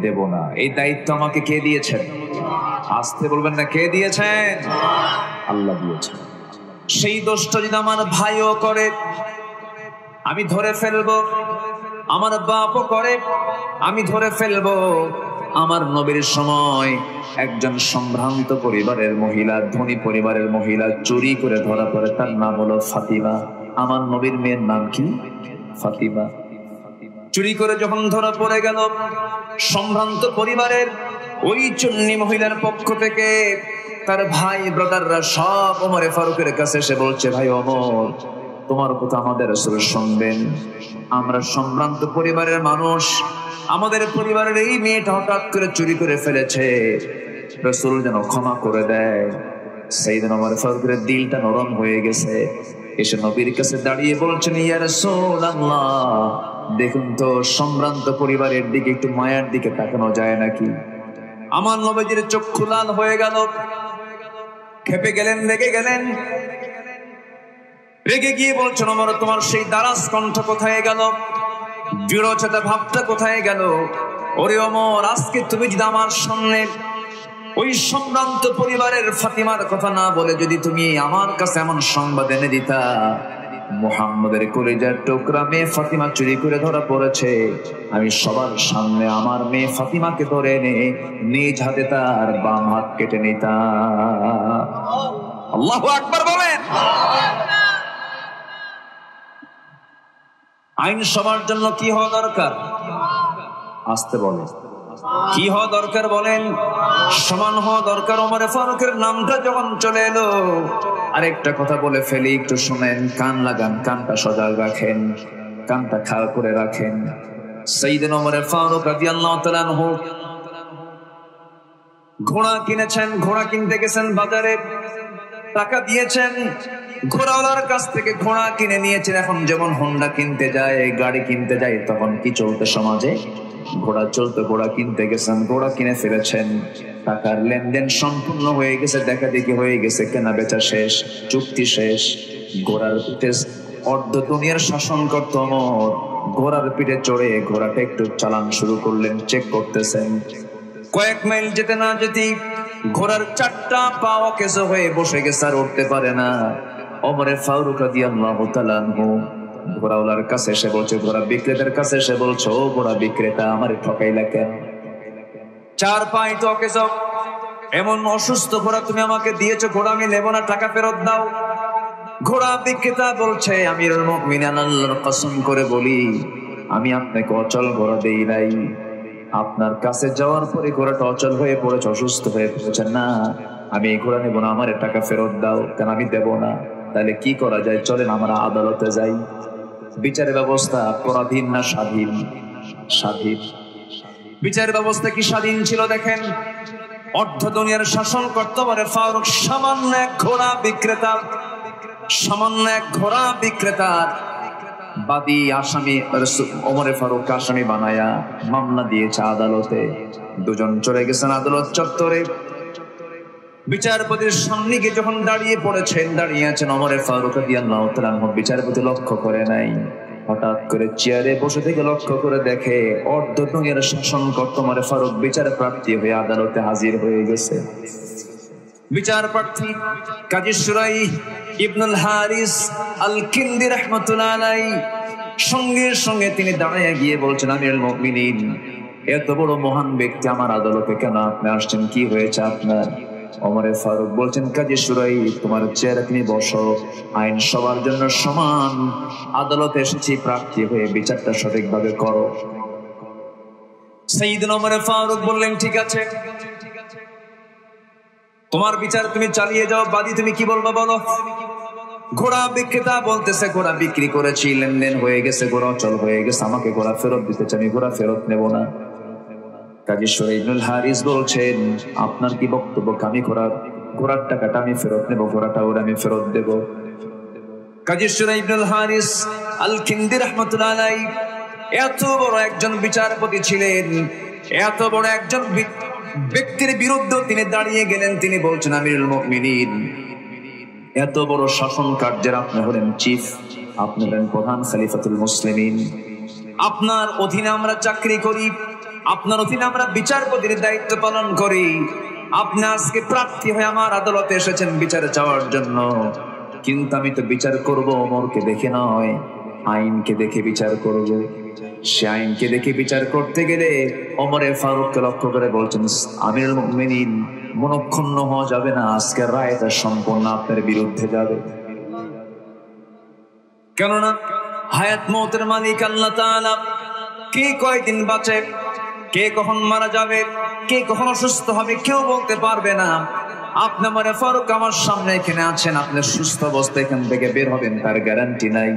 দেব না। এই দায়িত্ব আমাকে কে দিয়েছেন? আসতে বলবেন না, কে দিয়েছেন? আল্লাহ দিয়েছেন। সেই দোষটা যদি আমার ভাইও করে, আমি ধরে ফেলবো। আমার বাপও করে, আমি ধরে ফেলবো। আমার নবীর সময় একজন সম্ভ্রান্ত পরিবারের মহিলা, ধনী পরিবারের মহিলা চুরি করে ধরা পড়ে। তার নাম হলো ফাতিমা। আমার নবীর মেয়ের নাম কি? ফাতিমা। চুরি করে যখন ধরা পড়ে গেল, সম্ভ্রান্ত পরিবারের ওই চুন্নি মহিলার পক্ষ থেকে তার ভাই ব্রাদাররা সব ওমরে ফারুকের কাছে এসে বলছে, ভাই ওমর, তোমার কথা আমাদের রাসূল শুনবেন। আমরা সম্ভ্রান্ত পরিবারের মানুষ, আমাদের পরিবারের এই মেয়েটা হঠাৎ করে চুরি করে ফেলেছে, রাসূল যেন ক্ষমা করে দেয়। সাইয়েদনা ওমর ফারুকের দিলটা নরম হয়ে গেছে। এসে নবীর কাছে দাঁড়িয়ে বলছেন, ইয়া রাসূলুল্লাহ, দেখুন তো সম্ভ্রান্ত পরিবারের দিকে একটু মায়ার দিকে তাকানো যায় নাকি? আমার নবীজির চক্ষু লাল হয়ে গেল, খেপে গেলেন, রেগে গেলেন। রেগে গিয়ে বলছেন, ওমর, তোমার সেই দারাজ কণ্ঠ কোথায় গেল? দৃঢ়চেতা ভাবটা কোথায় গেল? ওরে ওমর, আজকে তুমি যদি আমার সামনে ওই সম্ভ্রান্ত পরিবারের ফাতিমার কথা না বলে যদি তুমি আমার কাছে এমন সংবাদ এনে দিতা, মুহাম্মদের কলিজার টুকরা মেয়ে ফাতিমা চুরি করে ধরা পড়েছে, আমি সবার সামনে আমার মেয়ে ফাতিমাকে ধরে এনে নিজ হাতে তার বাম হাত কেটে নিতাম। আল্লাহু আকবার বলেন। আইন সবার জন্য কি হওয়া দরকার? আসতে বলে, কি হওয়া দরকার বলেন? সমান হওয়া দরকার। ওমর ফারুকের নামটা যখন চলে এলো, আরেকটা কথা বলে ফেলি, একটু শুনেন, কান লাগান, কানটা সজাগ রাখেন, কানটা খাড়া করে রাখেন। সাইয়েদনা ওমর ফারুক রাদিয়াল্লাহু তাআলা আনহু ঘোড়া কিনেছেন, ঘোড়া কিনতে গেছেন বাজারে, টাকা দিয়েছেন, ঘোড়াওয়ালার কাছ থেকে ঘোড়া কিনে নিয়েছেন। এখন যেমন হোন্ডা কিনতে যায়, গাড়ি কিনতে যায়, তখন কি চলতে সমাজে? ঘোড়া চলতে, ঘোড়া কিনতে গেছেন, ঘোড়া কিনে ফেলেছেন, টাকার লেনদেন সম্পূর্ণ হয়ে গেছে, দেখা দেখি হয়ে গেছে, কেনা বেচা শেষ, চুক্তি শেষ। ঘোড়ার পিঠে অর্ধ দুনিয়ার শাসন করত ওমর, ঘোড়ার পিঠে চড়ে ঘোড়াটা একটু চালান শুরু করলেন, চেক করতেছেন। কয়েক মাইল যেতে না যেতেই ঘোড়ার চারটা পা অকেজো হয়ে বসে গেছে, আর উঠতে পারে না। ওমরে ফারুক রাদিয়াল্লাহু তাআলা আনহু ঘোড়াওয়ালার কাছে এসে বলছে, ঘোড়া বিক্রেতার কাছে এসে বলছে, ও ঘোড়া বিক্রেতা, আমারে ঠকাইলা কেন? 4 পাই তো অকেজ, এমন অসুস্থ ঘোড়া তুমি আমাকে দিয়েছো, ঘোড়া আমি নেব না, টাকা ফেরত দাও। ঘোড়া বিক্রেতা বলছে, আমিরুল মুমিনিন আল্লাহর কসম করে বলি, আমি আপনাকে অচল ঘোড়া দেই নাই। আপনার কাছে যাওয়ার পরে ঘোড়াটা অচল হয়ে পড়েছে, অসুস্থ হয়ে পড়েছে, না আমি এই ঘোড়া নেব না, আমার টাকা ফেরত দাও। কেন আমি দেব না? তাহলে কি করা যায়, চলেন আমরা আদালতে যাই। বিচার ব্যবস্থা পরাধীন না স্বাধীন? স্বাধীন। বিচার ব্যবস্থা কি স্বাধীন ছিল? দেখেন, অর্ধ দুনিয়ার শাসন করতে পারে ফারুক সামান্য এক ঘোড়া বিক্রেতা, সামান্য এক ঘোড়া বিক্রেতার বাদী আসামি ওমরে ফারুক আসামি বানায়া মামলা দিয়েছে আদালতে। দুজন চলে গেছেন আদালত চত্বরে। বিচারপতির সামনে গিয়ে যখন দাঁড়িয়ে পড়েছেন, দাঁড়িয়ে আছেন ওমরে ফারুক রাদিয়াল্লাহু তাআলা আনহু, বিচারপতি লক্ষ্য করে নাই। হঠাৎ করে চেয়ারে বসে থেকে লক্ষ্য করে দেখে অর্ধ দুনিয়ার শাসন করতে ওমরে ফারুক বিচার প্রার্থী হয়ে আদালতে হাজির হয়ে গেছে। বিচার প্রার্থী কাজী সুরাই ইবনুল হারিস আল কিন্দি রাহমাতুল্লাহ আলাইহি, সঙ্গে সঙ্গে তিনি দাঁড়িয়ে গিয়ে বলছেন, আমিরুল মুমিনিন, এত বড় মহান ব্যক্তি আমার আদালতে কেন আপনি আসছেন, কি হয়েছে আপনার? ওমরে ফারুক বলছেন, কাজী সুরাই, তোমার চেয়ারে তুমি বসো, আইন সবার জন্য সমান, আদালতে এসেছি প্রার্থী হয়ে, বিচারটা সঠিকভাবে করো। সাইয়েদনা ওমরে ফারুক বললেন, ঠিক আছে, তোমার বিচার তুমি চালিয়ে যাও, বাদী তুমি কি বলবা বলো। ঘোড়া বিক্রেতা বলতেছে, ঘোড়া বিক্রি করেছি, লেনদেন হয়ে গেছে, ঘোড়া অচল হয়ে গেছে, আমাকে ঘোড়া ফেরত দিতে চাই, আমি ঘোড়া ফেরত নেব না। কাজী সুরাই ইবনুল হারিস বলছেন, আপনার কি বক্তব্য? আমি ঘোড়ার টাকাটা আমি ফেরত নেব, ঘোড়াটা ওরা আমি ফেরত দেব। কাজী সুরাই ইবনুল হারিস আল কিন্দি রাহমাতুল্লাহ আলাইহি এত বড় একজন বিচারপতি ছিলেন, এত বড় একজন ব্যক্তির বিরুদ্ধে তিনি দাঁড়িয়ে গেলেন। তিনি বলছেন, আমিরুল মুমিনিন, এত বড় শাসন কার্যের আপনি হলেন চিফ, আপনি হলেন প্রধান খলিফাতুল মুসলিমিন, আপনার অধীনে আমরা চাকরি করি, আপনার অধীনে আমরা বিচারপতির দায়িত্ব পালন করি। আপনি আজকে প্রার্থী হয়ে আমার আদালতে এসেছেন বিচার চাওয়ার জন্য, কিন্তু আমি তো বিচার করব ওমরকে দেখে নয়, আইনকে দেখে বিচার করব। সে আইনকে দেখে বিচার করতে গেলে ওমরে ফারুককে লক্ষ্য করে বলছেন, আমিরুল মুমিনিন, মনক্ষুণ্ণ হওয়া যাবে না, আজকের রায়টা সম্পূর্ণ আপনার বিরুদ্ধে যাবে। কেননা হায়াত মওতের মালিক আল্লাহ তাআলা, কে কয়দিন বাঁচে, কে কখন মারা যাবে, কে কখন অসুস্থ হবে, কেউ বলতে পারবে না। আপনি ওমরে ফারুক আমার সামনে এখানে আছেন, আপনি সুস্থ অবস্থায় এখান থেকে বের হবেন তার গ্যারান্টি নাই।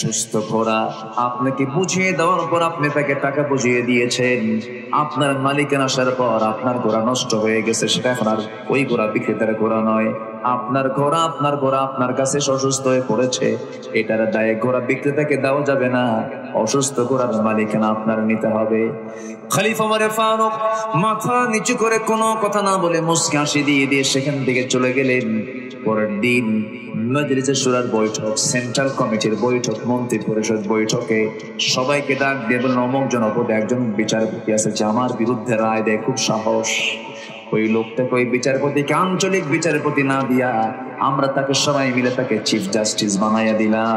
সুস্থ ঘোড়া আপনাকে বুঝিয়ে দেওয়ার পর আপনি তাকে টাকা বুঝিয়ে দিয়েছেন, আপনার মালিকানা আসার পর আপনার ঘোড়া নষ্ট হয়ে গেছে, সেটা এখন আর ওই ঘোড়া বিক্রেতার ঘোড়া নয়, আপনার ঘোড়া আপনার কাছে অসুস্থ হয়ে পড়েছে, এটার দায়ে ঘোড়া বিক্রেতাকে দেওয়া যাবে না, অসুস্থ ঘোড়ার মালিকানা আপনার নিতে হবে। খলিফা ওমরে ফারুক মাথা নিচু করে কোনো কথা না বলে মুস্কি হাসি দিয়ে সেখান থেকে চলে গেলেন। পরের দিন মজলিসে শুরার বৈঠক, সেন্ট্রাল কমিটির বৈঠক, মন্ত্রী পরিষদ বৈঠকে সবাইকে ডাক দিয়ে বললেন, অমুক জনপদে একজন বিচারপতি আছে যে আমার বিরুদ্ধে রায় দেয়, খুব সাহস। ওই লোকটাকে, ওই বিচারপতিকে আঞ্চলিক বিচারপতি না দিয়া আমরা তাকে সবাই মিলে তাকে চিফ জাস্টিস বানাইয়া দিলাম।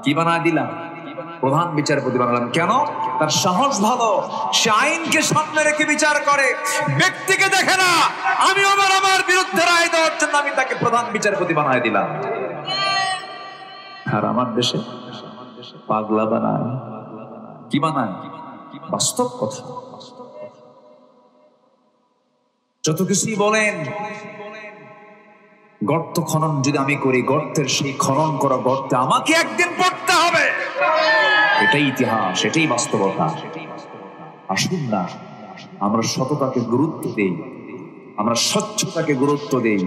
কি বানায় দিলাম? প্রধান বিচারপতি বানালাম। কেন? তার সাহস ভালো, সে আইনকে সামনে রেখে বিচার করে, ব্যক্তিকে দেখে না। আমি আমার বিরুদ্ধে রায় দেওয়ার জন্য আমি তাকে প্রধান বিচারপতি বানায় দিলাম। আর আমার দেশে পাগলা বানায়। কি বানায়? বাস্তব কথা। যত কিছুই বলেন, গর্ত খনন যদি আমি করি, গর্তের সেই খনন করা গর্তে আমাকে একদিন পড়তে হবে, এটাই ইতিহাস, এটাই বাস্তবতা। আসুন না আমরা সততাকে গুরুত্ব দেই, আমরা স্বচ্ছতাকে গুরুত্ব দেই,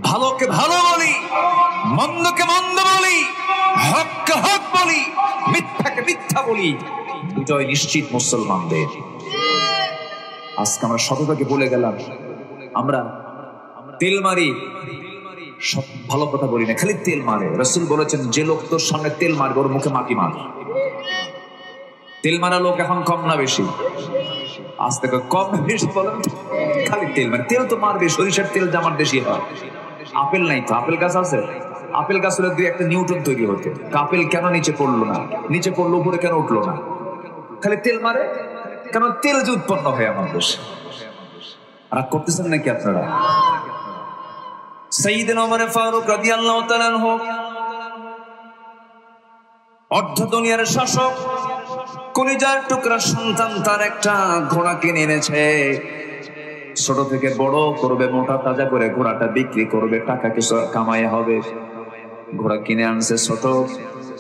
ভালোকে ভালো বলি, মন্দকে মন্দ বলি, হককে হক বলি, মিথ্যাকে মিথ্যা বলি। বিজয় নিশ্চিত মুসলমানদের। আজকে আমরা সততাকে বলে গেলাম, আমরা তেল মারি, সব ভালো কথা বলি না, খালি তেল মারে। রাসূল বলেছেন, যে লোক তোর সামনে তেল মারবে ওর মুখে মাটি মার। তেল মারা লোক এখন কম না বেশি? আজ থেকে কম বেশি বলেন, খালি তেল মারে। তেল তো মারবে, সরিষার তেল জামার দেশি হয়, আপেল নাই তো, আপেল গাছ আছে? আপেল গাছ হলে দুই একটা নিউটন তৈরি হতে, আপেল কেন নিচে পড়লো না? নিচে পড়লো উপরে কেন উঠলো না? খালি তেল মারে কেন? তেল যে উৎপন্ন হয় আমার দেশে। রাগ করতেছেন নাকি আপনারা? সাইয়্যিদনা ওমর ফারুক রাদিয়াল্লাহু তাআলা আনহু অর্ধ দুনিয়ার শাসক, কলিজার টুকরা সন্তান, তার একটা ঘোড়া কিনে এনেছে। ছোট থেকে বড় করবে, মোটা তাজা করে ঘোড়াটা বিক্রি করবে, টাকা কিছু কামাই হবে। ঘোড়া কিনে আনছে ছোট,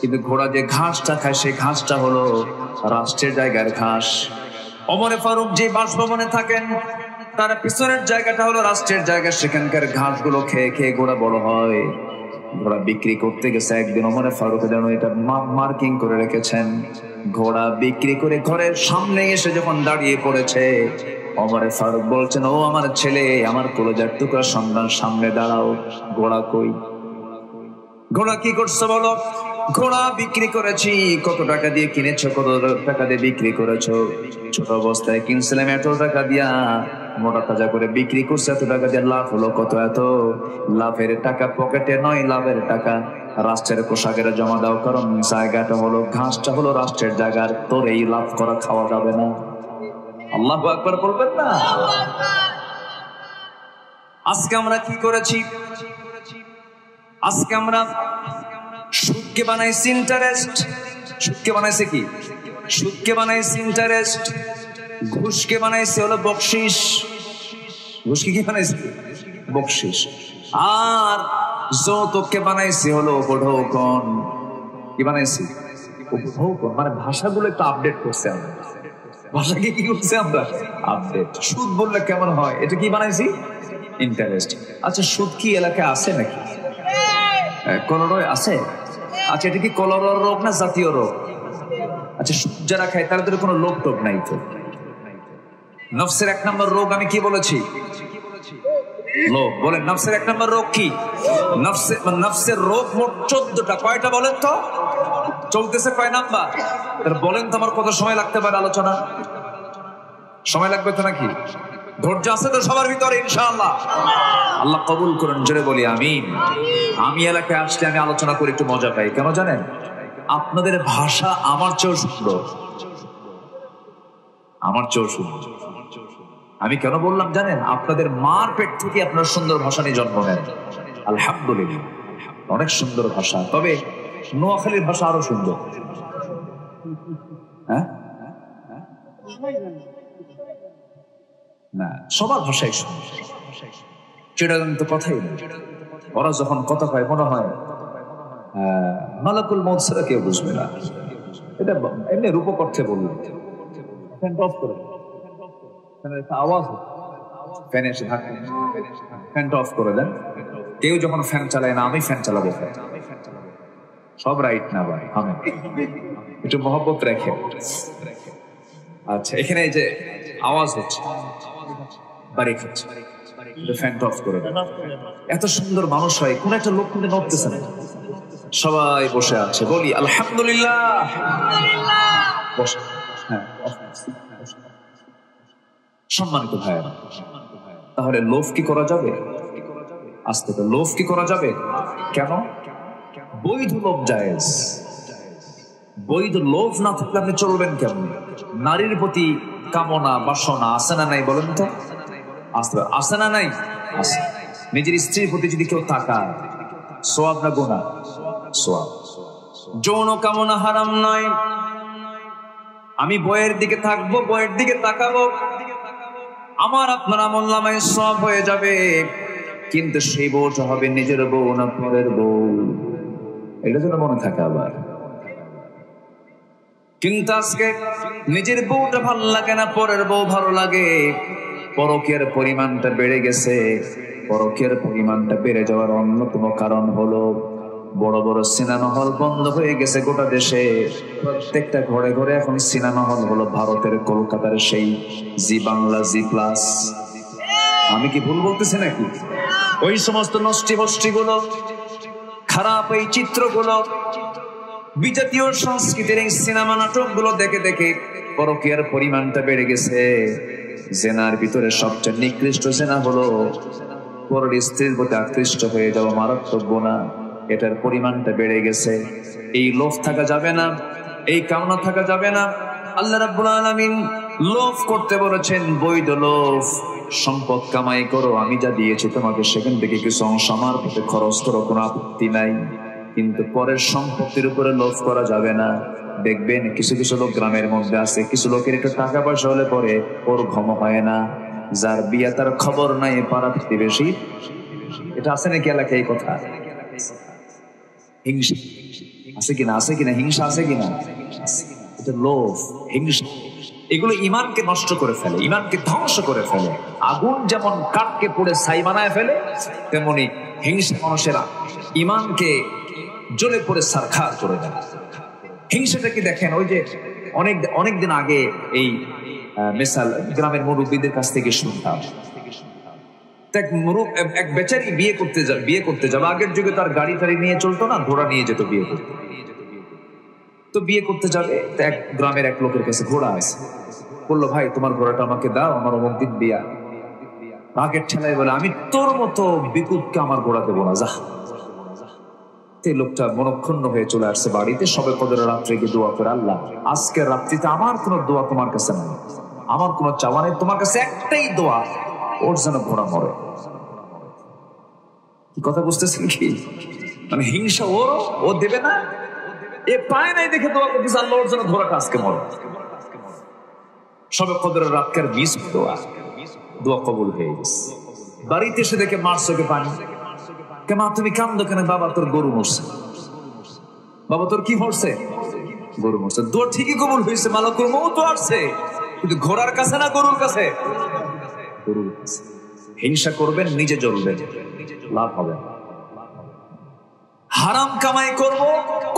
কিন্তু ঘোড়া যে ঘাসটা খায় সেই ঘাসটা হলো রাষ্ট্রের জায়গার ঘাস। ওমর ফারুক যে বাসভবনে থাকেন তার পিছনের জায়গাটা হলো রাষ্ট্রের জায়গা, সেখানকার ঘাসগুলো খেয়ে খেয়ে ঘোড়া বড় হয়। ঘোড়া বিক্রি করতে গেছে একদিন, ওমর ফারুক যেন এটা মার্কিং করে রেখেছেন। ঘোড়া বিক্রি করে ঘরের সামনে এসে যখন দাঁড়িয়ে পড়েছে, ওমর ফারুক বলছেন, ও আমার ছেলে, আমার কলিজার টুকরা সন্তান, সামনে দাঁড়াও। ঘোড়া কই? ঘোড়া কি করছো বলো? ঘোড়া বিক্রি করেছি। কত টাকা দিয়ে কিনেছো? কত টাকা দিয়ে বিক্রি করেছো? ছোট অবস্থায় কিনছিলাম এত টাকা দিয়া, মোটা তাজা করে বিক্রি করছে এত টাকা দিয়ে। লাভ হলো কত? এত। লাভের টাকা পকেটে নয়, লাভের টাকা রাষ্ট্রের কোষাগারে জমা দাও, কারণ জায়গাটা হলো, ঘাসটা হলো রাষ্ট্রের জায়গার, তোর এই লাভ করা খাওয়া যাবে না। আল্লাহু আকবার বলবেন না? আজকে আমরা কি করেছি? আজকে আমরা সুদকে বানাইছি ইন্টারেস্ট। সুদকে বানাইছে কি? সুদকে বানাইছি ইন্টারেস্ট। ঘুষকে বানাইছে হলো বকশিস। ঘুষকে কি বানাইছে? বকশিস। আর যৌতুককে বানাইছে হলো উপঢৌকন। কি বানাইছি? উপঢৌকন। মানে ভাষাগুলো একটু আপডেট করছে আমরা। ভাষাকে কি করছে আমরা? আপডেট। সুদ বললে কেমন হয়? এটা কি বানাইছি? ইন্টারেস্ট। আচ্ছা, সুদ কি এলাকায় আছে নাকি? কলরয় আছে? আচ্ছা, এটা কি কলরর রোগ না জাতীয় রোগ? আচ্ছা, সুদ যারা খায় তাদের কোনো লোক টোক নাই তো? নফসের এক নম্বর রোগ আমি কি বলেছি? লোভ। বলেন নফসের এক নম্বর রোগ কি? নফসের রোগ মোট 14টা। কয়টা বলেন তো? চলতেছে কয় নাম্বার? বলেন তো, আমার কত সময় লাগতে পারে আলোচনা? সময় লাগবে তো নাকি? ধৈর্য আছে তো সবার ভিতরে? ইনশাআল্লাহ। আল্লাহ কবুল করুন, জোরে বলি আমিন। আমি এলাকায় আসলে আমি আলোচনা করে একটু মজা পাই। কেন জানেন? আপনাদের ভাষা আমার চেয়েও সুন্দর। আমার চেয়েও সুন্দর। আমি কেন বললাম জানেন? আপনাদের মার পেট থেকে আপনার সুন্দর ভাষা নিয়ে জন্ম নেন। আলহামদুলিল্লাহ, অনেক সুন্দর ভাষা। তবে নোয়াখালীর ভাষা আরো সুন্দর। হ্যাঁ, না, সবার ভাষাই সুন্দর। চিটাগাং তো কথাই নেই। ওরা যখন কথা কয় মনে হয় মালাকুল মউত ছাড়া কেউ বুঝবে না। এটা এমনি রূপক অর্থে বললাম। ফ্যানটা অফ করে, আওয়াজ ফ্যান এসে থাকে, ফ্যানটা অফ করে দেন। কেউ যখন ফ্যান চালায় না, আমি ফ্যান চালাবো। সব রাইট না ভাই, আমি একটু মহব্বত রেখে। আচ্ছা, এখানে এই যে আওয়াজ হচ্ছে, বাড়ি খাচ্ছে, ফ্যানটা অফ করে দেন। এত সুন্দর মানুষ হয়, কোন একটা লোক কিন্তু নড়তেছে না, সবাই বসে আছে। বলি আলহামদুলিল্লাহ। বসে। হ্যাঁ, সম্মানিত ভাইয়েরা, তাহলে লোভ কি করা যাবে? আস্তে তো লোভ কি করা যাবে? কেন? বৈধ লোভ জায়েজ। বৈধ লোভ না থাকলে আপনি চলবেন কেমন? নারীর প্রতি কামনা বাসনা আছে না নাই বলেন তো? আছে না নাই? আছে। নিজের স্ত্রীর প্রতি যদি কেউ তাকায়, সোয়াব না গুনাহ? সোয়াব। যৌন কামনা হারাম নয়। আমি বইয়ের দিকে থাকবো, বইয়ের দিকে তাকাবো, আমার আপনার আমলনামায় সওয়াব হয়ে যাবে। কিন্তু সেই বউটা হবে নিজের বউ না পরের বউ, এটা যেন মনে থাকে আবার। কিন্তু আজকে নিজের বউটা ভালো লাগে না, পরের বউ ভালো লাগে। পরকীয়ার পরিমাণটা বেড়ে গেছে। পরকীয়ার পরিমাণটা বেড়ে যাওয়ার অন্যতম কারণ হলো বড় বড় সিনেমা হল বন্ধ হয়ে গেছে গোটা দেশে। প্রত্যেকটা ঘরে ঘরে এখন সিনেমা হল হলো ভারতের কলকাতার সেই জি বাংলা, জি প্লাস। আমি কি ভুল বলতেছি নাকি? ওই সমস্ত নষ্টি বষ্টিগুলো, খারাপ এই চিত্রগুলো, বিজাতীয় সংস্কৃতির এই সিনেমা নাটকগুলো দেখে দেখে পরকীয়ার পরিমাণটা বেড়ে গেছে। জেনার ভিতরে সবচেয়ে নিকৃষ্ট জেনা হলো পরের স্ত্রীর প্রতি আকৃষ্ট হয়ে যাওয়া মারাত্মক গুনাহ, এটার পরিমাণটা বেড়ে গেছে। এই লোভ থাকা যাবে না, এই কামনা থাকা যাবে না। আল্লাহ রাব্বুল আলামিন লোভ করতে বলেছেন, বৈধ লোভ। সম্পদ কামাই করো, আমি যা দিয়েছি তোমাকে সেখান থেকে কিছু অংশ আমার প্রতি খরচ করো, কোনো আপত্তি নাই, কিন্তু পরের সম্পত্তির উপরে লোভ করা যাবে না। দেখবেন কিছু কিছু লোক গ্রামের মধ্যে আছে, কিছু লোকের একটু টাকা পয়সা হলে পরে ওর ঘুম হয় না, যার বিয়ে তার খবর নাই পাড়া প্রতিবেশী। এটা আছে নাকি এলাকায় এই কথা? হিংসা আছে কিনা? আছে কিনা? হিংসা আছে কিনা? এটা লোভ, হিংসা, এগুলো ইমানকে নষ্ট করে ফেলে, ইমানকে ধ্বংস করে ফেলে। আগুন যেমন কাঠকে পুড়ে ছাই বানায় ফেলে, তেমনি হিংসা মানুষের ইমানকে জ্বলে পড়ে ছারখার করে দেয়। হিংসাটা কি দেখেন, ওই যে অনেকদিন আগে এই মেসাল গ্রামের মুরব্বীদের কাছ থেকে শুনতাম, এক বেচারি বিয়ে করতে যাবে। আগের যুগে তার গাড়ি টাড়ি নিয়ে চলতো না, ঘোড়া নিয়ে যেত বিয়ে করতে। তো বিয়ে করতে যাবে, এক গ্রামের এক লোকের কাছে ঘোড়া আছে। বললো, ভাই তোমার ঘোড়াটা আমাকে দাও, আমার অমুক দিন বিয়া। আগের ঠেলায় বলে, আমি তোর মতো বিকুটকে আমার ঘোড়া দেবো না, যা। লোকটা মনক্ষুণ্ণ হয়ে চলে আসছে বাড়িতে। সবে কদরের রাত্রে গিয়ে দোয়া করে, আল্লাহ আজকের রাত্রিতে আমার কোনো দোয়া তোমার কাছে নেই, আমার কোনো চাওয়া নেই, তোমার কাছে একটাই দোয়া, ওর যেন ঘোড়া মরে। কি কথা বুঝতেছেন কি? মানে হিংসা ও দেবে না, এ পায় নাই দেখে দোয়া করতেছে, আল্লাহ ওর যেন ঘোড়াটা আজকে মরে। সবে কদরের রাতকার মিস দোয়া কবুল হয়ে গেছে। বাড়িতে এসে দেখে মার চোখে পানি। মা তুমি কান্দো কেন? বাবা তোর গরু মরছে। বাবা তোর কি মরছে? গরু মরছে। দোয়া ঠিকই কবুল হয়েছে, মালাকুল মউত তো আসছে, কিন্তু ঘোড়ার কাছে না গরুর কাছে? গরুর কাছে। হিংসা করবেন, নিজে জ্বলবেন, লাভ হবে না। হারাম কামাই করব,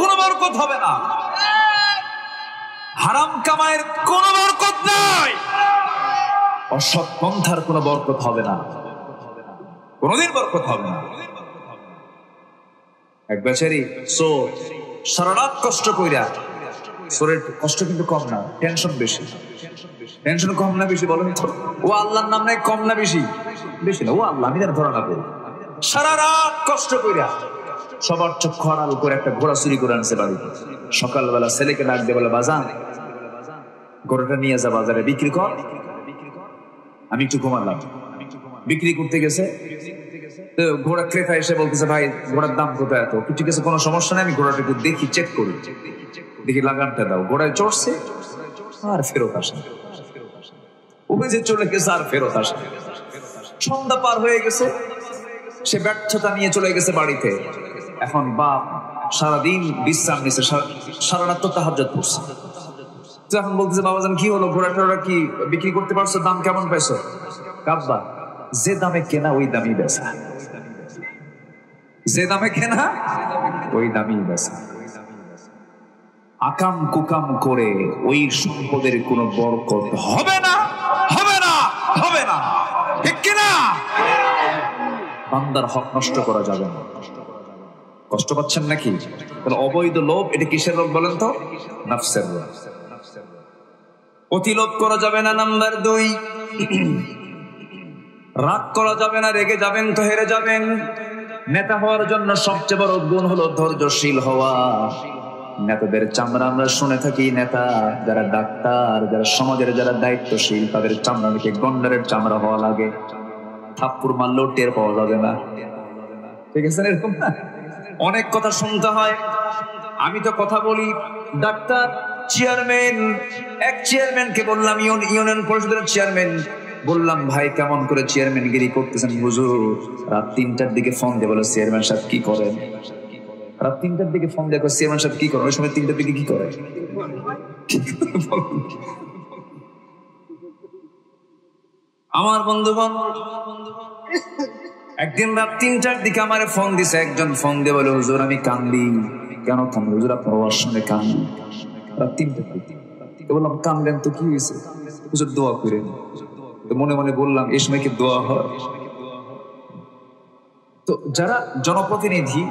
কোনো বরকত হবে না। হারাম কামাইয়ের কোনো বরকত নাই, অসৎ পন্থার কোনো বরকত হবে না, কোনোদিন বরকত হবে না। এক বেচারি চোর, সারা রাত কষ্ট কইরা, চোরের কষ্ট কিন্তু কম না, টেনশন বেশি। টেনশন কম না বেশি বলেন তো? ও আল্লাহর নাম নাই, কম না বেশি? বেশি না। ও আল্লাহ, আমি তার ধরা না করি। সারা রাত কষ্ট কইরা সবার চক্ষু আড়াল করে একটা ঘোড়া চুরি করে আনছে বাড়িতে। সকালবেলা ছেলেকে ডাক দিয়ে বলে, বাজান ঘোড়াটা নিয়ে যা বাজারে বিক্রি কর, আমি একটু ঘুমালাম। বিক্রি করতে গেছে, ঘোড়া ক্রেতা এসে বলতেছে, ভাই ঘোড়ার দাম কত? এত। ঠিক আছে, কোনো সমস্যা নেই, আমি ঘোড়াটা একটু দেখি, চেক করি, দেখি লাগামটা দাও। ঘোড়ায় চড়ছে আর ফেরত আসে, যে চলে গেছে আর ফেরত আসে। সন্ধ্যা পার হয়ে গেছে, সে ব্যর্থতা নিয়ে চলে গেছে বাড়িতে। এখন বাপ সারাদিন বিশ্রাম নিচ্ছে, সারা রাত তো তাহাজ্জুদ পড়ছে। তো এখন বলতেছে, বাবাজান কি হলো, ঘোড়া টোড়া কি বিক্রি করতে পারছো? দাম কেমন পাইছো? কাব্বা, যে দামে কেনা ওই দামই বেচা, যে দামে কেনা ওই দামই বেচা। আকাম কুকাম করে ওই সম্পদের কোনো বরকত হবে না, হবে না, হবে না, ঠিক কিনা? বান্দার হক নষ্ট করা যাবে না। কষ্ট পাচ্ছেন নাকি? তাহলে অবৈধ লোভ, এটা কিসের লোভ বলেন তো? নফসের লোভ। অতি লোভ করা যাবে না। নাম্বার 2, রাগ করা যাবে না। রেগে যাবেন তো হেরে যাবেন। নেতা হওয়ার জন্য সবচেয়ে বড় গুণ হলো ধৈর্যশীল হওয়া। নেতাদের চামড়া আমরা শুনে থাকি, নেতা যারা ডাক্তার, যারা সমাজের যারা দায়িত্বশীল, তাদের চামড়া নাকি গন্ডারের চামড়া হওয়া লাগে, থাপ্পড় মারলেও টের পাওয়া যাবে না। ঠিক আছে, এরকম না? অনেক কথা শুনতে হয়। আমি তো কথা বলি, ডাক্তার, চেয়ারম্যান, এক চেয়ারম্যানকে বললাম, ইউনিয়ন পরিষদের চেয়ারম্যান, বললাম ভাই কেমন করে চেয়ারম্যানগিরি করতেছেন হুজুর? রাত 3টার দিকে ফোন দিয়ে বলে, চেয়ারম্যান সাহেব কি করেন? রাত 3টার দিকে ফোন দেখো, চেয়ারম্যান সাহেব কি করেন? ওই সময় 3টার দিকে কি করে? আমার বন্ধুগণ, একদিন রাত 3টার দিকে আমার ফোন দিছে একজন। ফোন দিয়ে বলে, হুজুর আমি কান্দি। কেন কান্দি হুজুর? আপনার ওয়ার শুনে কান্দি। রাত 3টার দিকে। বললাম, কান্দেন তো কি হয়েছে? হুজুর দোয়া করেন। তো মনে মনে বললাম, এই সময় কি দোয়া হয়? তো যারা জনপ্রতিনিধি,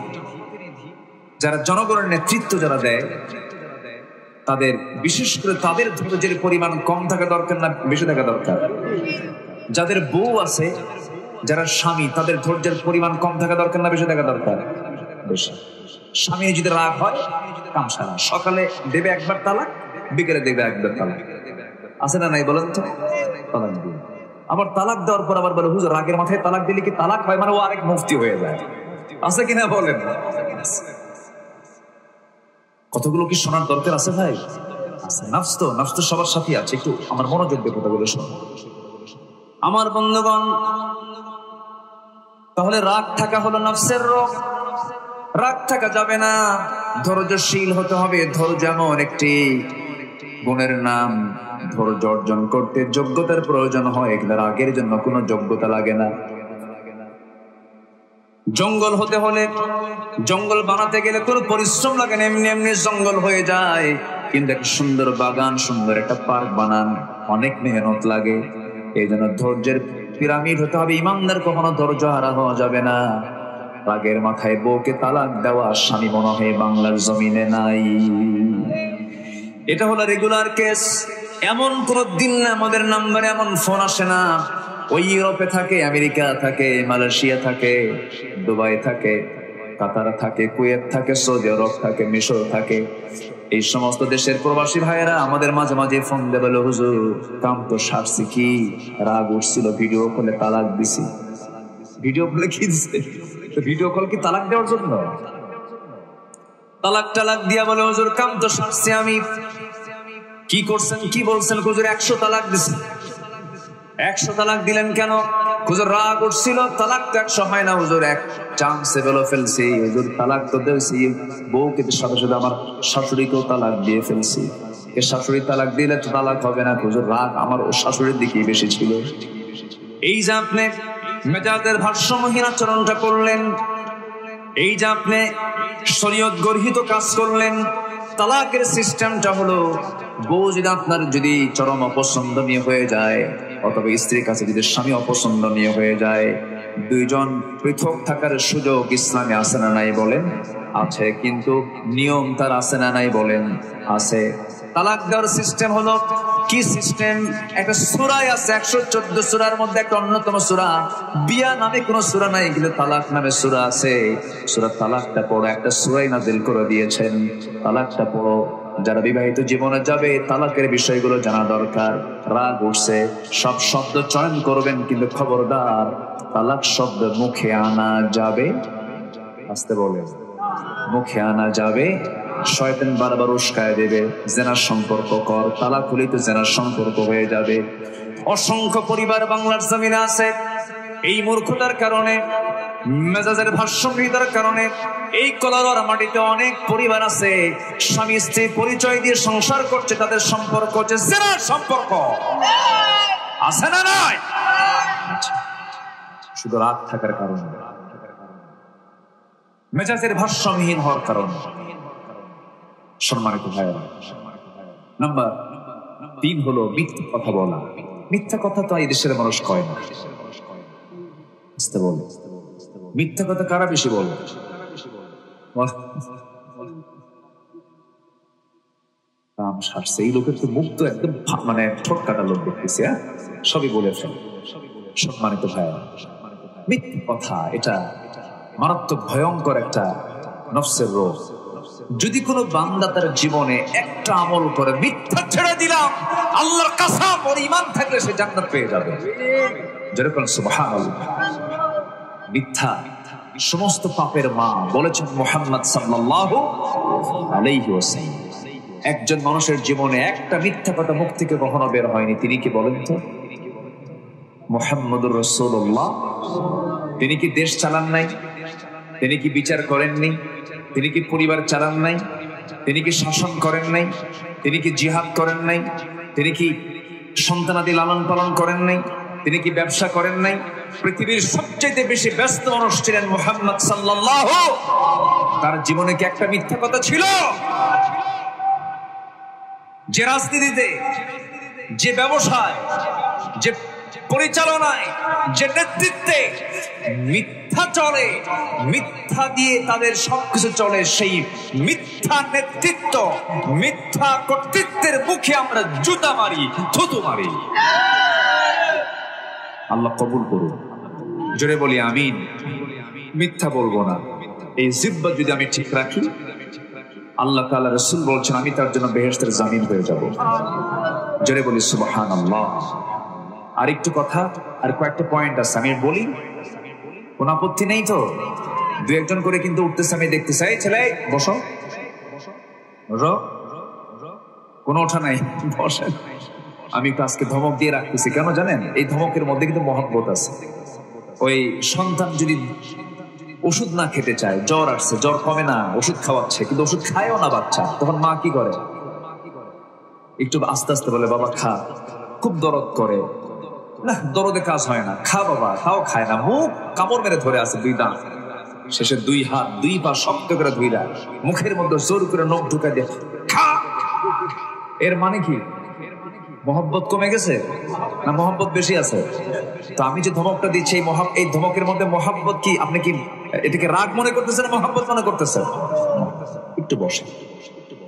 যারা জনগণের নেতৃত্ব যারা দেয়, তাদের বিশেষ করে তাদের ধৈর্যের পরিমাণ কম থাকা দরকার না বেশি থাকা দরকার? যাদের বউ আছে যারা স্বামী তাদের ধৈর্যের পরিমাণ কম থাকা দরকার না বেশি থাকা দরকার? বেশি। স্বামী যদি রাগ হয় কাম সারা, সকালে দেবে একবার তালাক, বিকেলে দেবে একবার তালাক, আছে না নাই বলেন তো? তালাক দিয়ে আবার তালাক দেওয়ার পর আবার বলে হুজুর রাগের মাথায় তালাক দিলে কি তালাক হয়? মানে ও আরেক মুফতি হয়ে যায়, আছে কিনা বলেন? কতগুলো কি শোনার দরকার আছে ভাই? নাফস তো সবার সাথে আছে, একটু আমার মনোযোগ দিয়ে কথাগুলো শোনো আমার বন্ধুগণ। তাহলে রাগ থাকা হলো নফসের রোগ, রাগ থাকা যাবে না, ধৈর্যশীল হতে হবে। ধৈর্য এমন একটি গুণের নাম, ধৈর্য অর্জন করতে যোগ্যতার প্রয়োজন হয়, কিন্তু রাগের জন্য কোনো যোগ্যতা লাগে না। জঙ্গল হতে হলে, জঙ্গল বানাতে গেলে কোনো পরিশ্রম লাগে না, এমনি এমনি জঙ্গল হয়ে যায়। কিন্তু একটা সুন্দর বাগান, সুন্দর একটা পার্ক বানান অনেক মেহনত লাগে। এই জন্য ধৈর্যের পিরামিড হতে হবে। ইমানদার কখনো ধৈর্য হারা হওয়া যাবে না। রাগের মাথায় বউকে তালাক দেওয়া স্বামী মনে হয় বাংলার জমিনে নাই। এটা হলো রেগুলার কেস। এমন কোন দিন না আমাদের নাম্বারে এমন ফোন আসে না। ওই ইউরোপে থাকে, আমেরিকা থাকে, মালয়েশিয়া থাকে, দুবাই থাকে, কাতার থাকে, কুয়েত থাকে, সৌদি আরব থাকে, মিশর থাকে, এই সমস্ত দেশের প্রবাসী ভাইয়েরা আমাদের মাঝে মাঝে ফোন দিয়ে বলে হুজুর কাম তো সারছি, কি রাগ উঠছিল, ভিডিও কলে তালাক দিছি। ভিডিও কলে কি দিছে? ভিডিও কল কি তালাক দেওয়ার জন্য? তালাক টালাক দিয়া বলে হুজুর কাম তো সারছি আমি। কি করছেন, কি বলছেন? হুজুর 100 তালাক দিছে। 100 তালাক দিলেন কেন? হুজুর রাগ উঠছিল, তালাক তো 100 হয় না হুজুর, এক চান্সে বলে ফেলছি হুজুর, তালাক তো দিয়েছি, বউকে সাথে সাথে আমার শাশুড়িকেও তালাক দিয়ে ফেলছি। এ শাশুড়ি তালাক দিলে তো তালাক হবে না হুজুর, রাগ আমার ও শাশুড়ির দিকেই বেশি ছিল। এই যে আপনি মেজাজের ভারসাম্যহীন আচরণটা করলেন, এই যে আপনি শরীয়ত গর্হিত কাজ করলেন, তালাকের সিস্টেমটা হলো বউ যদি আপনার যদি চরম অপছন্দনীয় হয়ে যায়, অথবা স্ত্রীর কাছে যদি স্বামী অপছন্দনীয় হয়ে যায়, দুইজন পৃথক থাকার সুযোগ ইসলামে আছে না নাই বলেন? আছে। কিন্তু নিয়ম তার আছে না নাই বলেন? আছে। তালাক দেওয়ার সিস্টেম হলো কি সিস্টেম? একটা সূরায় আছে, 114 সূরার মধ্যে একটা অন্যতম সূরা। বিয়া নামে কোন সূরা নাই, কিন্তু তালাক নামে সূরা আছে। সূরা তালাকটা পড়ো, একটা সূরাই নাযিল করে দিয়েছেন, তালাকটা পড়ো। যারা বিবাহিত জীবনে যাবে তালাকের বিষয়গুলো জানা দরকার। রাগ উঠছে, সব শব্দ চয়ন করবেন, কিন্তু খবরদার তালাক শব্দ মুখে আনা যাবে, আসতে বলেন, মুখে আনা যাবে। শয়তান বারবার উস্কায় দেবে, জেনার সম্পর্ক কর, তালাক হলেই তো জেনার সম্পর্ক হয়ে যাবে। অসংখ্য পরিবার বাংলার জমিনে আছে এই মূর্খতার কারণে, মেজাজের ভারসাম্যহীনতার কারণে। এই কলার মাটিতে অনেক পরিবার আছে স্বামী স্ত্রী পরিচয় দিয়ে সংসার করছে, তাদের সম্পর্ক হচ্ছে জেনার সম্পর্ক, আছে না নাই? শুধু রাগ থাকার কারণে, মেজাজের ভারসাম্যহীন হওয়ার কারণে। সম্মানিত ভাইয়েরা, নাম্বার 3 হলো মিথ্যা কথা বলা। মিথ্যা কথা তো এই দেশের মানুষ কয় না, বলে মিথ্যা কথা কারা বেশি বলে? এই লোকের তো মুখ তো একদম মানে ঠোঁট কাটা লোক দেখতেছি, সবই বলে ফেলে। সম্মানিত ভাইয়েরা, মিথ্যা কথা এটা মারাত্মক ভয়ঙ্কর একটা নফসের রোগ। যদি কোনো বান্দা তার জীবনে একটা আমল করে, মিথ্যা ছেড়ে দিলাম, আল্লাহর কসম ওর ঈমান থাকলে সে জান্নাত পেয়ে যাবে। যেরকম সুবহানাল্লাহ। মিথ্যা সমস্ত পাপের মা বলেছেন মুহাম্মদ সাল্লাল্লাহু আলাইহি ওয়াসাল্লাম। একজন মানুষের জীবনে একটা মিথ্যা কথা মুখ থেকে কখনো বের হয়নি, তিনি কি বলেন তো? মুহাম্মদুর রাসূলুল্লাহ। তিনি কি দেশ চালান নাই? তিনি কি বিচার করেননি? তিনি কি পরিবার চালান নাই? তিনি কি শাসন করেন নাই? তিনি কি জিহাদ করেন নাই? তিনি কি সন্তানাদি লালন পালন করেন নাই? তিনি কি ব্যবসা করেন নাই? পৃথিবীর সবচেয়ে বেশি ব্যস্ত মানুষ ছিলেন মুহাম্মদ সাল্লাল্লাহু। তার জীবনে কি একটা মিথ্যা কথা ছিল? যে রাজনীতিতে, যে ব্যবসায়, যে পরিচালনায়, যে নেতৃত্বে মিথ্যা চলে, মিথ্যা দিয়ে তাদের সবকিছু চলে, সেই মিথ্যা নেতৃত্ব, মিথ্যা কর্তৃত্বের মুখে আমরা জুতা মারি, থুতু মারি। আল্লাহ কবুল করুন। জোরে বলি আমিন। মিথ্যা বলবো না, এই জিহ্বা যদি আমি ঠিক রাখি, আল্লাহ তাআলা রাসূল বলছেন আমি তার জন্য বেহেশতের জামিন হয়ে যাব। জোরে বলি সুবহানাল্লাহ। আর একটু কথা, আর কয়েকটা পয়েন্ট আছে আমি বলি, কোন আপত্তি নেই তো? দু একজন করে কিন্তু উঠতেছে, আমি দেখতে চাই। ছেলে বসো, কোনো ওঠা নাই, বসেন। আমি একটু আজকে ধমক দিয়ে রাখতেছি, কেন জানেন? এই ধমকের মধ্যে কিন্তু মহব্বত আছে। ওই সন্তান যদি ওষুধ না খেতে চায়, জ্বর আসছে, জ্বর কমে না, ওষুধ খাওয়াচ্ছে, কিন্তু ওষুধ খায়ও না বাচ্চা, তখন মা কি করে? একটু আস্তে আস্তে বলে বাবা খা। খুব দরদ করে না, দরদে কাজ হয় না, খা বাবা, খাও, খায় না, মুখ কামড় মেরে ধরে আছে, দুই দাঁত, শেষে দুই হাত দুই পা শক্ত করে ধুইরা মুখের মধ্যে জোর করে নখ ঢুকা দিয়ে খা। এর মানে কি? মহব্বত কমে গেছে না মহব্বত বেশি আছে? তো আমি যে ধমকটা দিচ্ছি, এই ধমকের মধ্যে মহব্বত কি? আপনি কি এটাকে রাগ মনে করতেছেন, মহব্বত মনে করতেছেন? একটু বসে।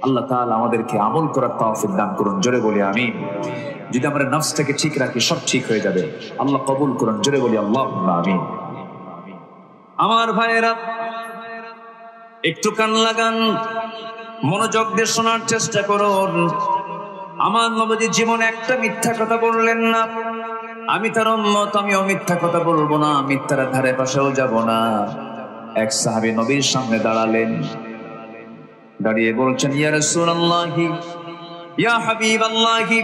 আল্লাহ তাআলা আমাদেরকে আমল করার তৌফিক দান করুন। জোরে বলি আমিন। যদি আমরা নফসটাকে ঠিক রাখি, সব ঠিক হয়ে যাবে। আল্লাহ কবুল করুন। জোরে বলি আল্লাহুম্মা আমিন। আমার ভাইয়েরা, একটু কান লাগান, মনোযোগ দিয়ে শোনার চেষ্টা করুন। আমার নবীজি জীবনে একটা মিথ্যা কথা বললেন না। আমি তার উম্মত, আমিও মিথ্যা কথা বলবো না, মিথ্যার ধারে পাশেও যাব না। এক সাহাবী নবীর সামনে দাঁড়ালেন, দাঁড়িয়ে বলছেন ইয়া রাসূলুল্লাহি, ইয়া হাবিবাল্লাহি,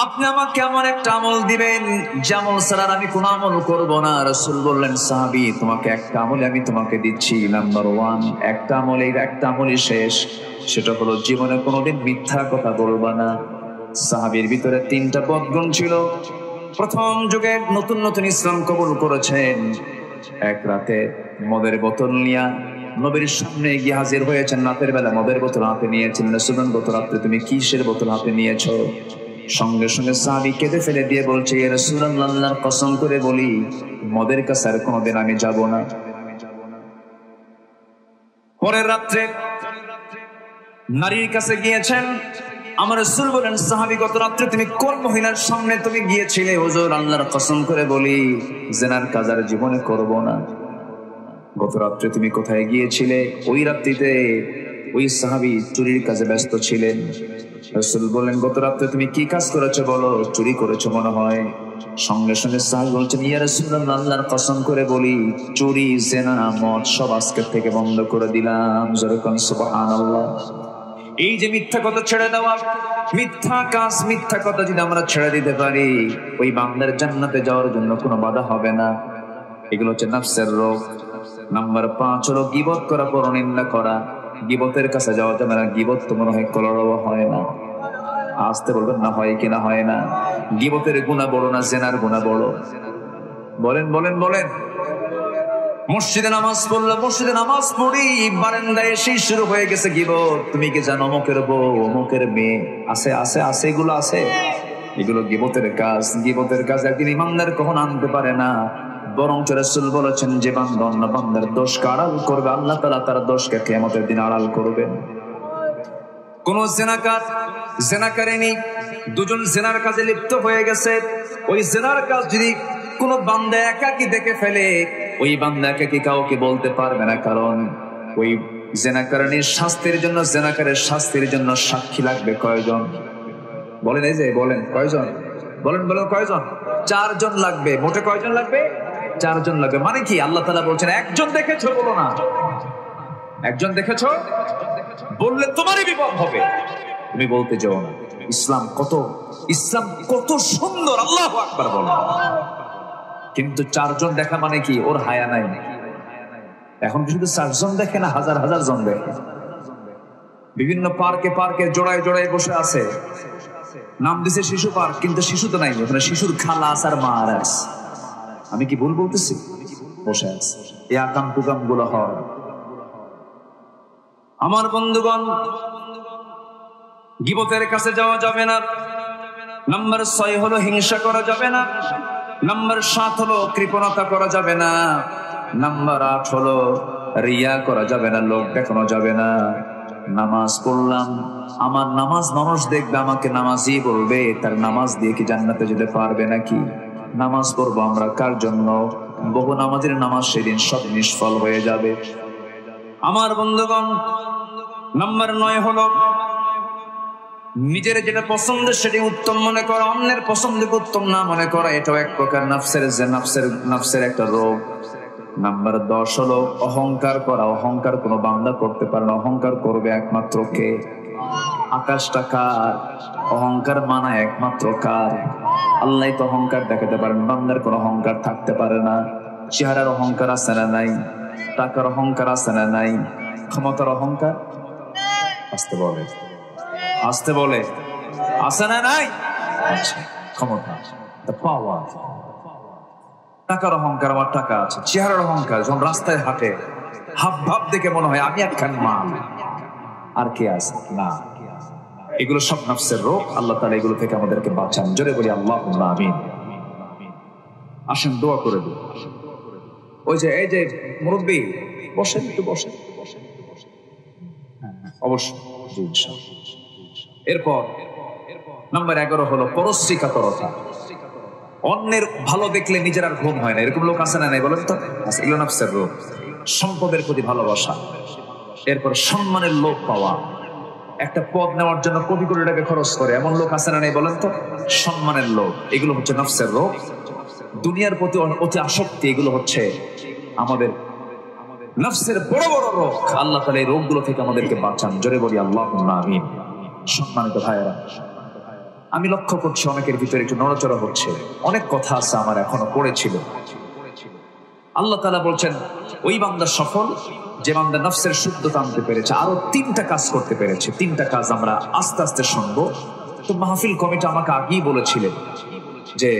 আপনি আমাকে এমন একটা আমল দিবেন যে আমল ছাড়া আমি কোনো আমল করব না। রাসূল বললেন সাহাবী, তোমাকে একটা আমল আমি তোমাকে দিচ্ছি, নাম্বার 1, একটা আমল, এই একটা আমলই শেষ, সেটা হলো জীবনে কোনোদিন মিথ্যা কথা বলবা না। সাহাবীর ভিতরে 3টা পদগুণ ছিল। প্রথম যুগে নতুন নতুন ইসলাম কবুল করেছেন। এক রাতে মদের বোতল নিয়ে নবীর সামনে গিয়ে হাজির হয়েছেন। রাতের বেলা মদের বোতল হাতে নিয়েছেন। রাসূলের বোতল, রাত্রে তুমি কিসের বোতল হাতে নিয়েছো? সঙ্গে সঙ্গে সাহাবী কেঁদে ফেলে দিয়ে বলছে ইয়া রাসূলুল্লাহ, আল্লাহর কসম করে বলি মদের কাছে আর কোনোদিন আমি যাব না। পরের রাত্রে নারীর কাছে গিয়েছেন। আমার রাসূল বলেন সাহাবী, গত রাত্রে তুমি কোন মহিলার সামনে তুমি গিয়েছিলে? হুজুর, আল্লাহর কসম করে বলি জিনার কাজ আর জীবনে করব না। গত রাত্রে তুমি কোথায় গিয়েছিলে? ওই রাত্রিতে ওই সাহাবী চুরির কাজে ব্যস্ত ছিলেন। রাসূল বলেন গত রাত্রে তুমি কি কাজ করেছো বলো? চুরি করেছো মনে হয়। সঙ্গে সঙ্গে সাহাবী বলছেন ইয়া রাসূলুল্লাহ, আল্লাহর কসম করে বলি চুরি, জিনা, মদ সব আজকে থেকে বন্ধ করে দিলাম। যেরকম সুবহানাল্লাহ। এই যে মিথ্যা কথা ছেড়ে দেওয়া, মিথ্যা কাজ, মিথ্যা কথা যদি আমরা ছেড়ে দিতে পারি, ওই বান্দার জান্নাতে যাওয়ার জন্য কোনো বাধা হবে না। এগুলো হচ্ছে নফসের রোগ। নাম্বার 5 হলো গীবত করা, পরনিন্দা করা। গীবতের কাছে যাওয়া যাবে না। গীবত তো মনে হয় কলরব হয় না। আসতে বলবেন না হয় কিনা হয় না? গীবতের গুনাহ বড় না জিনার গুনাহ বড়? বলেন বলেন বলেন। মসজিদে নামাজ পড়লাম, মসজিদে নামাজ পড়ি, বারান্দায় এসেই শুরু হয়ে গেছে গীবত। তুমি কি জানো অমুকের বউ, অমুকের মেয়ে? আছে আছে আছে, এগুলো আছে। এগুলো গীবতের কাজ। গীবতের কাজ একদিন ইমানদার কখন আনতে পারে না। বরং রাসূল বলেছেন যে বান্দা অন্য বান্দার দোষকে আড়াল করবে, আল্লাহ তাআলা তার দোষকে কিয়ামতের দিন আড়াল করবেন। কোন জেনাকারিনী, দুজন জেনার কাজে লিপ্ত হয়ে গেছে। ওই জেনার কাজ যদি কোন বান্দা একাকী দেখে ফেলে, ওই বান্দা একাকী কাউকে বলতে পারবে না, কারণ ওই জেনাকারিনীর শাস্তির জন্য, জেনাকারের শাস্তির জন্য সাক্ষী লাগবে কয়জন? বলেন, এই যে বলেন কয়জন? বলেন বলেন কয়জন? 4 জন লাগবে। মোটে কয়জন লাগবে? 4 জন লাগবে। মানে কি? আল্লাহ তাআলা বলছেন একজন দেখেছো বলো না, একজন দেখেছো বললে তোমারই বিপদ হবে, তুমি বলতে যাও না। ইসলাম কত সুন্দর, আল্লাহু আকবার বলো। কিন্তু 4 জন দেখা মানে কি? ওর হায়া নাই। এখন শুধু 4 জন দেখে না, হাজার হাজার জন দেখে। বিভিন্ন পার্কে জোড়ায় জোড়ায় বসে আছে। নাম দিছে শিশু পার্ক, কিন্তু শিশু তো নাই ওখানে। শিশুর খালা আর মা আছে। আমি কি ভুল বলতেছি? বসে আছে। এই আকাম কুকাম গুলো হয়। আমার বন্ধুগণ, গীবতের কাছে যাওয়া যাবে না। নাম্বার 6 হলো হিংসা করা যাবে না। নাম্বার 7 হলো কৃপণতা করা যাবে না। নাম্বার 8 হলো রিয়া করা যাবে না, লোক দেখানো যাবে না। নামাজ পড়লাম, আমার নামাজ মানুষ দেখবে, আমাকে নামাজই বলবে, তার নামাজ দিয়ে কি জান্নাতে যেতে পারবে নাকি? নামাজ পড়বো আমরা কার জন্য? বহু নামাজের নামাজ সেদিন সব নিষ্ফল হয়ে যাবে। আমার বন্ধুগণ, নাম্বার 9 হলো নিজের যেটা পছন্দ সেটি উত্তম মনে করা, অন্যের পছন্দকে উত্তম না মনে করা। এটাও এক প্রকার নাফসের একটা রোগ। নাম্বার 10 হলো অহংকার করা। অহংকার কোনো বান্দা করতে পারে না। অহংকার করবে একমাত্র কে? আকাশটা কার? অহংকার মানায় একমাত্র কার? আল্লাহ তো অহংকার দেখাতে পারেন, বান্দার কোনো অহংকার থাকতে পারে না। চেহারার অহংকার আছে না নাই? টাকার অহংকার আছে না নাই? ক্ষমতার অহংকার আসতে বলে আছে না নাই? ক্ষমতা, পাওয়ার। টাকার অহংকার, আমার টাকা আছে। চেহারার অহংকার, যখন রাস্তায় হাঁটে হাব ভাব দেখে মনে হয় আমি একখান মাল, আর কে আছে না। এগুলো সব নফসের রোগ। আল্লাহ তাআলা এগুলো থেকে আমাদেরকে বাঁচান। জোরে বলি আল্লাহুম্মা আমিন। আসেন দোয়া করে দিই। ওই যে এই যে মুরব্বী, বসেন একটু, বসেন। অবশ্যই, ইনশাআল্লাহ। এরপর নাম্বার 11 হলো পরশ্রী কাতরতা। অন্যের ভালো দেখলে নিজের আর ঘুম হয় না। এরকম লোক আছে না নাই বলেন তো? এগুলো নফসের রোগ। সম্পদের প্রতি ভালোবাসা, এরপর সম্মানের লোভ পাওয়া। একটা পদ নেওয়ার জন্য কোটি কোটি টাকা খরচ করে এমন লোক আছে না নাই বলেন তো? সম্মানের লোভ। এগুলো হচ্ছে নফসের রোগ। দুনিয়ার প্রতি অতি আসক্তি, এগুলো হচ্ছে আমাদের নফসের বড় বড় রোগ। আল্লাহ তাআলা এই রোগগুলো থেকে আমাদেরকে বাঁচান। জোরে বলি আল্লাহুম্মা আমিন। সম্মানিত ভাইয়েরা, আমি লক্ষ্য করছি অনেকের ভিতরে একটু নড়াচড়া হচ্ছে। অনেক কথা আছে আমার এখনো পড়েছিল। আল্লাহ তাআলা বলছেন ওই বান্দা সফল যে বান্দা নফসের শুদ্ধতা আনতে পেরেছে, আরো 3টা কাজ করতে পেরেছে। 3টা কাজ আমরা আস্তে আস্তে শুনবো। তো মাহফিল কমিটি আমাকে আগেই বলেছিলেন যে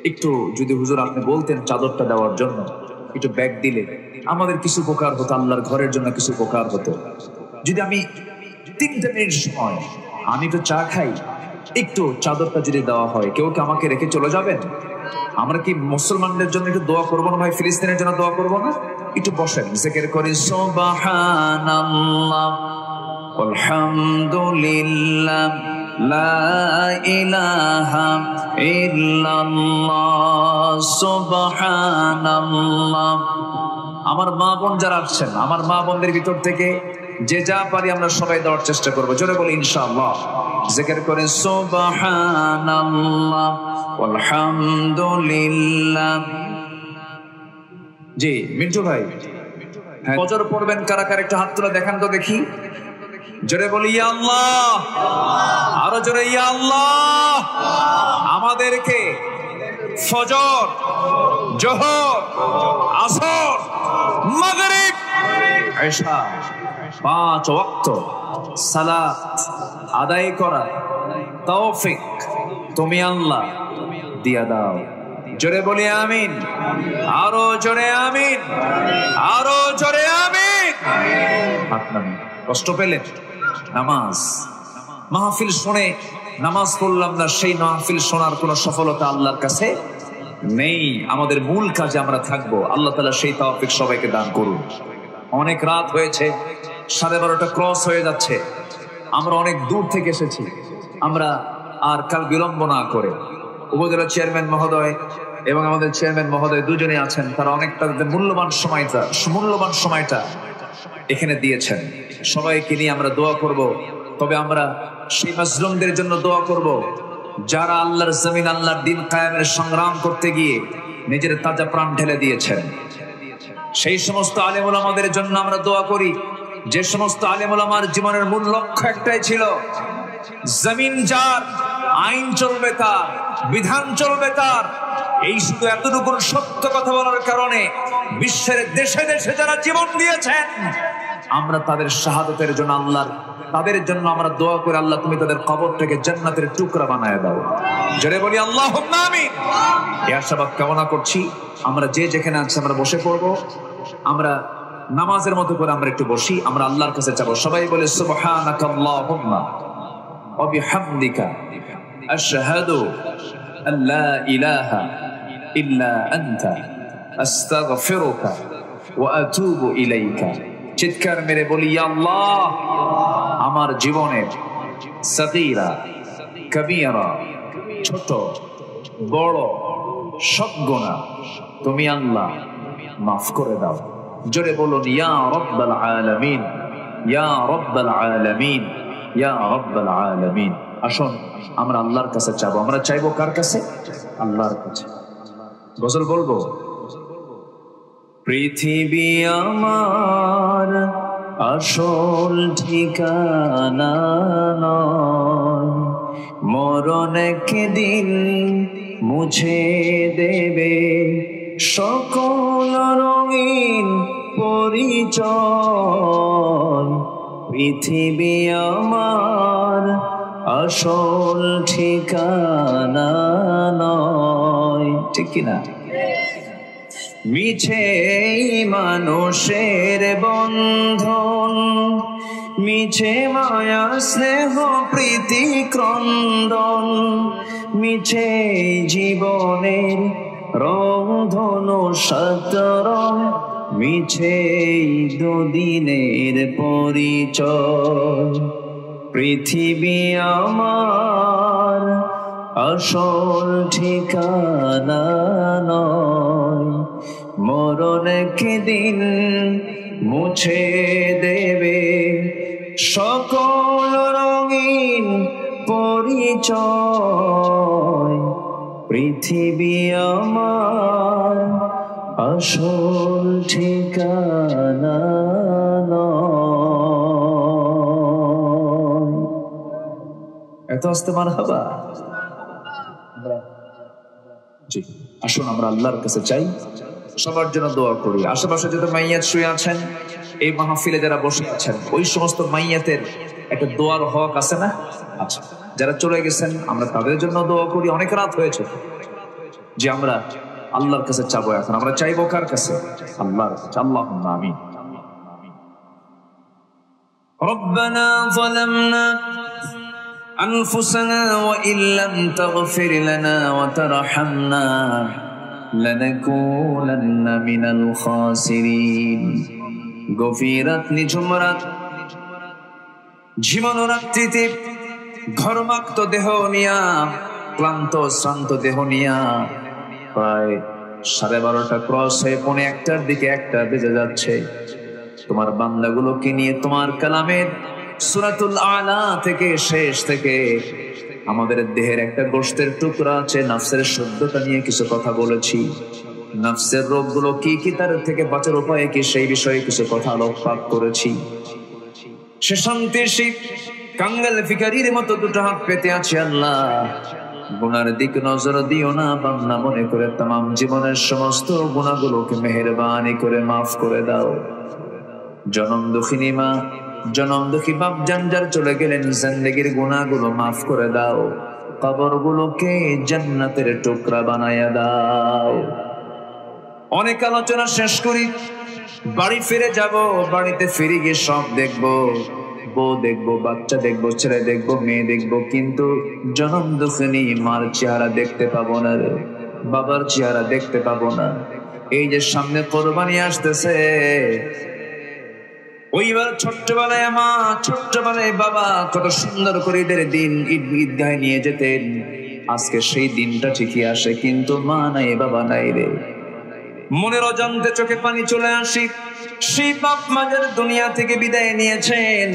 একটু যদি হুজুর আপনি বলতেন চাদরটা দেওয়ার জন্য, একটু ব্যাগ দিলে আমাদের কিছু উপকার হতো, আল্লাহর ঘরের জন্য কিছু উপকার হতো। যদি আমি 3 মিনিট সময়, আমি তো চা খাই, একটু চাদরটা যদি দেওয়া হয়, কেউ কি আমাকে রেখে চলে যাবেন? আমরা কি মুসলমানদের জন্য একটু দোয়া করবো না ভাই? ফিলিস্তিনের জন্য দোয়া করবো না? একটু বসেন, জিকির করি সুবহানাল্লাহ আলহামদুলিল্লাহ লা ইলাহা ইল্লাল্লাহ সুবহানাল্লাহ। আমার মা বোন যারা আসছেন, আমার মা বোনদের ভিতর থেকে যে যা পারি আমরা সবাই দেওয়ার চেষ্টা করবো। জোরে বলি ইনশাআল্লাহ। জিকির করে সুবহানাল্লাহ আলহামদুলিল্লাহ। জি মিন্টু ভাই, ফজর পড়বেন কারা কারা একটু হাত তুলে দেখান তো দেখি। জোরে বলি ইয়া আল্লাহ, আরো জোরে ইয়া আল্লাহ। আমাদেরকে ফজর, জোহর, আসর, মাগরিব, ইশা 5 ওয়াক্ত সালাত আদায় করা তৌফিক তুমি আল্লাহ দিয়া দাও। জোরে বলি আমিন, আরো জোরে আমিন, আরো জোরে আমিন। হাত নামান। কষ্ট পেলেন? নামাজ মাহফিল শুনে নামাজ পড়লাম না, সেই মাহফিল শোনার কোন সফলতা আল্লাহর কাছে নেই। আমাদের মূল কাজে আমরা থাকবো। আল্লাহ তাআলা সেই তৌফিক সবাইকে দান করুন। অনেক রাত হয়েছে, 12:30 ক্রস হয়ে যাচ্ছে। আমরা অনেক দূর থেকে এসেছি। আমরা আর কাল বিলম্ব না করে উপজেলা চেয়ারম্যান মহোদয় এবং আমাদের চেয়ারম্যান মহোদয় দুজনে আছেন, তারা অনেক তাদের মূল্যবান সময়টা এখানে দিয়েছেন। সবাইকে নিয়ে আমরা দোয়া করব। তবে আমরা সেই মাজলুমদের জন্য দোয়া করব যারা আল্লাহর জমিন, আল্লাহর দ্বীন কায়েমের সংগ্রাম করতে গিয়ে নিজের তাজা প্রাণ ঢেলে দিয়েছেন। সেই সমস্ত আলেম ওলামাদের জন্য আমরা দোয়া করি, যে সমস্ত আলেম ওলামার জীবনের মূল লক্ষ্য একটাই ছিল, জমিন যার, আইন চলবে তার, বিধান চলবে তার। এই শুধু এতটুকু সত্য কথা বলার কারণে বিশ্বের দেশে দেশে যারা জীবন দিয়েছেন, আমরা তাদের শাহাদাতের জন্য তাদের জন্য আমরা দোয়া করে, আল্লাহ তুমি তাদের কবরটাকে জান্নাতের টুকরা বানায় দাও। জোরে বলি আল্লাহুম্মা আমিন। এই আশাবাদ কামনা করছি। আমরা যে যেখানে আছি আমরা বসে পড়বো। আমরা নামাজের মতো করে আমরা একটু বসি, আমরা আল্লাহর কাছে যাবো। সবাই বলে সুবহানাকাল্লাহুম্মা ওয়া বিহামদিকা আশহাদু আল্লা ইলাহা ইল্লা আনতা আস্তাগফিরুকা ওয়া আতুবু ইলাইকা। চিৎকার মেরে বলি ইয়া আল্লাহ, আমার জীবনের সগীরা কবীরা, ছোট বড় সব গুনাহ তুমি আল্লাহ মাফ করে দাও। জোরে বলুন ইয়া রাব্বাল আলামিন, ইয়া রাব্বাল আলামিন, ইয়া রাব্বাল আলামিন। আসুন আমরা আল্লাহর কাছে চাইবো। আমরা চাইবো কার কাছে? আল্লাহর কাছে। গজল বলবো, পৃথিবী আমার আসল ঠিকানা নয়, মরণ একদিন মুছে দেবে সকল রঙিন পরিচয়। পৃথিবী আমার আসল ঠিকানা নয়, ঠিক কিনা? মিছে মানুষের বন্ধন, মিছে মায়া স্নেহ প্রীতি ক্রন্দন, মিছে জীবনের রং ধনু সতরং, মিছে দুদিনের পরিচয়। পৃথিবী আমার আসল ঠিকানা নয়, মরণ একদিন মুছে দেবে সকল রঙিন পরিচয়। পৃথিবী আমার আসল ঠিকানা নয়। এত আসতে মারহাবা। জি, আসুন আমরা আল্লাহর কাছে চাই, সবার জন্য দোয়া করি। আশেপাশে যত মাইয়াত শুয়ে আছেন, এই মাহফিলে যারা বসে আছেন, ওই সমস্ত মাইয়াতের একটা দোয়ার হক আছে না? আচ্ছা, যারা চলে গেছেন আমরা তাদের জন্য দোয়া করি। অনেক রাত হয়েছে যে আমরা আল্লাহর কাছে চাবো। এখন আমরা চাইবো কার কাছে? আল্লাহর কাছে। আল্লাহুম্মা আমিন। রব্বানা যালামনা أنفسنا وإن لم تغفر لنا وترحمنا لنكونن من الخاسرين। গভীরাত নিঝুম রাত, ঝিমানো রাত্রিতে ঘর্মাক্ত দেহ নিয়া, ক্লান্ত শ্রান্ত দেহ নিয়া প্রায় 12:30 ক্রস হয়ে 1:45 দিকে 1টা বেজে যাচ্ছে। তোমার বান্দাগুলোকে নিয়ে তোমার কালামের সূরাতুল আলা থেকে শেষ থেকে আমাদের দেহের একটা গোশতের টুকরা আছে, নফসের শুদ্ধতা নিয়ে কিছু কথা বলেছি। নফসের রোগগুলো কি কি, তার থেকে বাঁচার উপায় কি, সেই বিষয়ে কিছু কথা আলোকপাত করেছি। সে শান্তির শীত কাঙ্গাল ফিকারির মতো দুটো হাত পেতে আছে। আল্লাহ, গুনার দিক নজর দিও না, বান্দা মনে করে তামাম জীবনের সমস্ত গুনাহগুলোকে মেহেরবানি করে মাফ করে দাও। জনম দুঃখিনী মা, জনম দুঃখী বাপ জানজার চলে গেলেন, জিন্দেগির গুনাহগুলো মাফ করে দাও, কবরগুলোকে জান্নাতের টুকরা বানায়া দাও। অনেক আলোচনা শেষ করি, বাড়ি ফিরে যাব। বাড়িতে ফিরে গিয়ে সব দেখবো, বউ দেখবো, বাচ্চা দেখবো, ছেলে দেখবো, মেয়ে দেখবো, কিন্তু জনম দুঃখিনী মার চেহারা দেখতে পাবো না রে, বাবার চেহারা দেখতে পাবো না। এই যে সামনে কোরবানি আসতেছে, ওইবার ছোট্টবেলায় মা, ছোট্টবেলায় বাবা কত সুন্দর করে ঈদের দিন ঈদগাহে নিয়ে যেতেন। আজকে সেই দিনটা ঠিকই আসে, কিন্তু মা নাই, বাবা নাই রে। মনের অজান্তে চোখে পানি চলে আসি। সেই বাপ মাজার দুনিয়া থেকে বিদায় নিয়েছেন।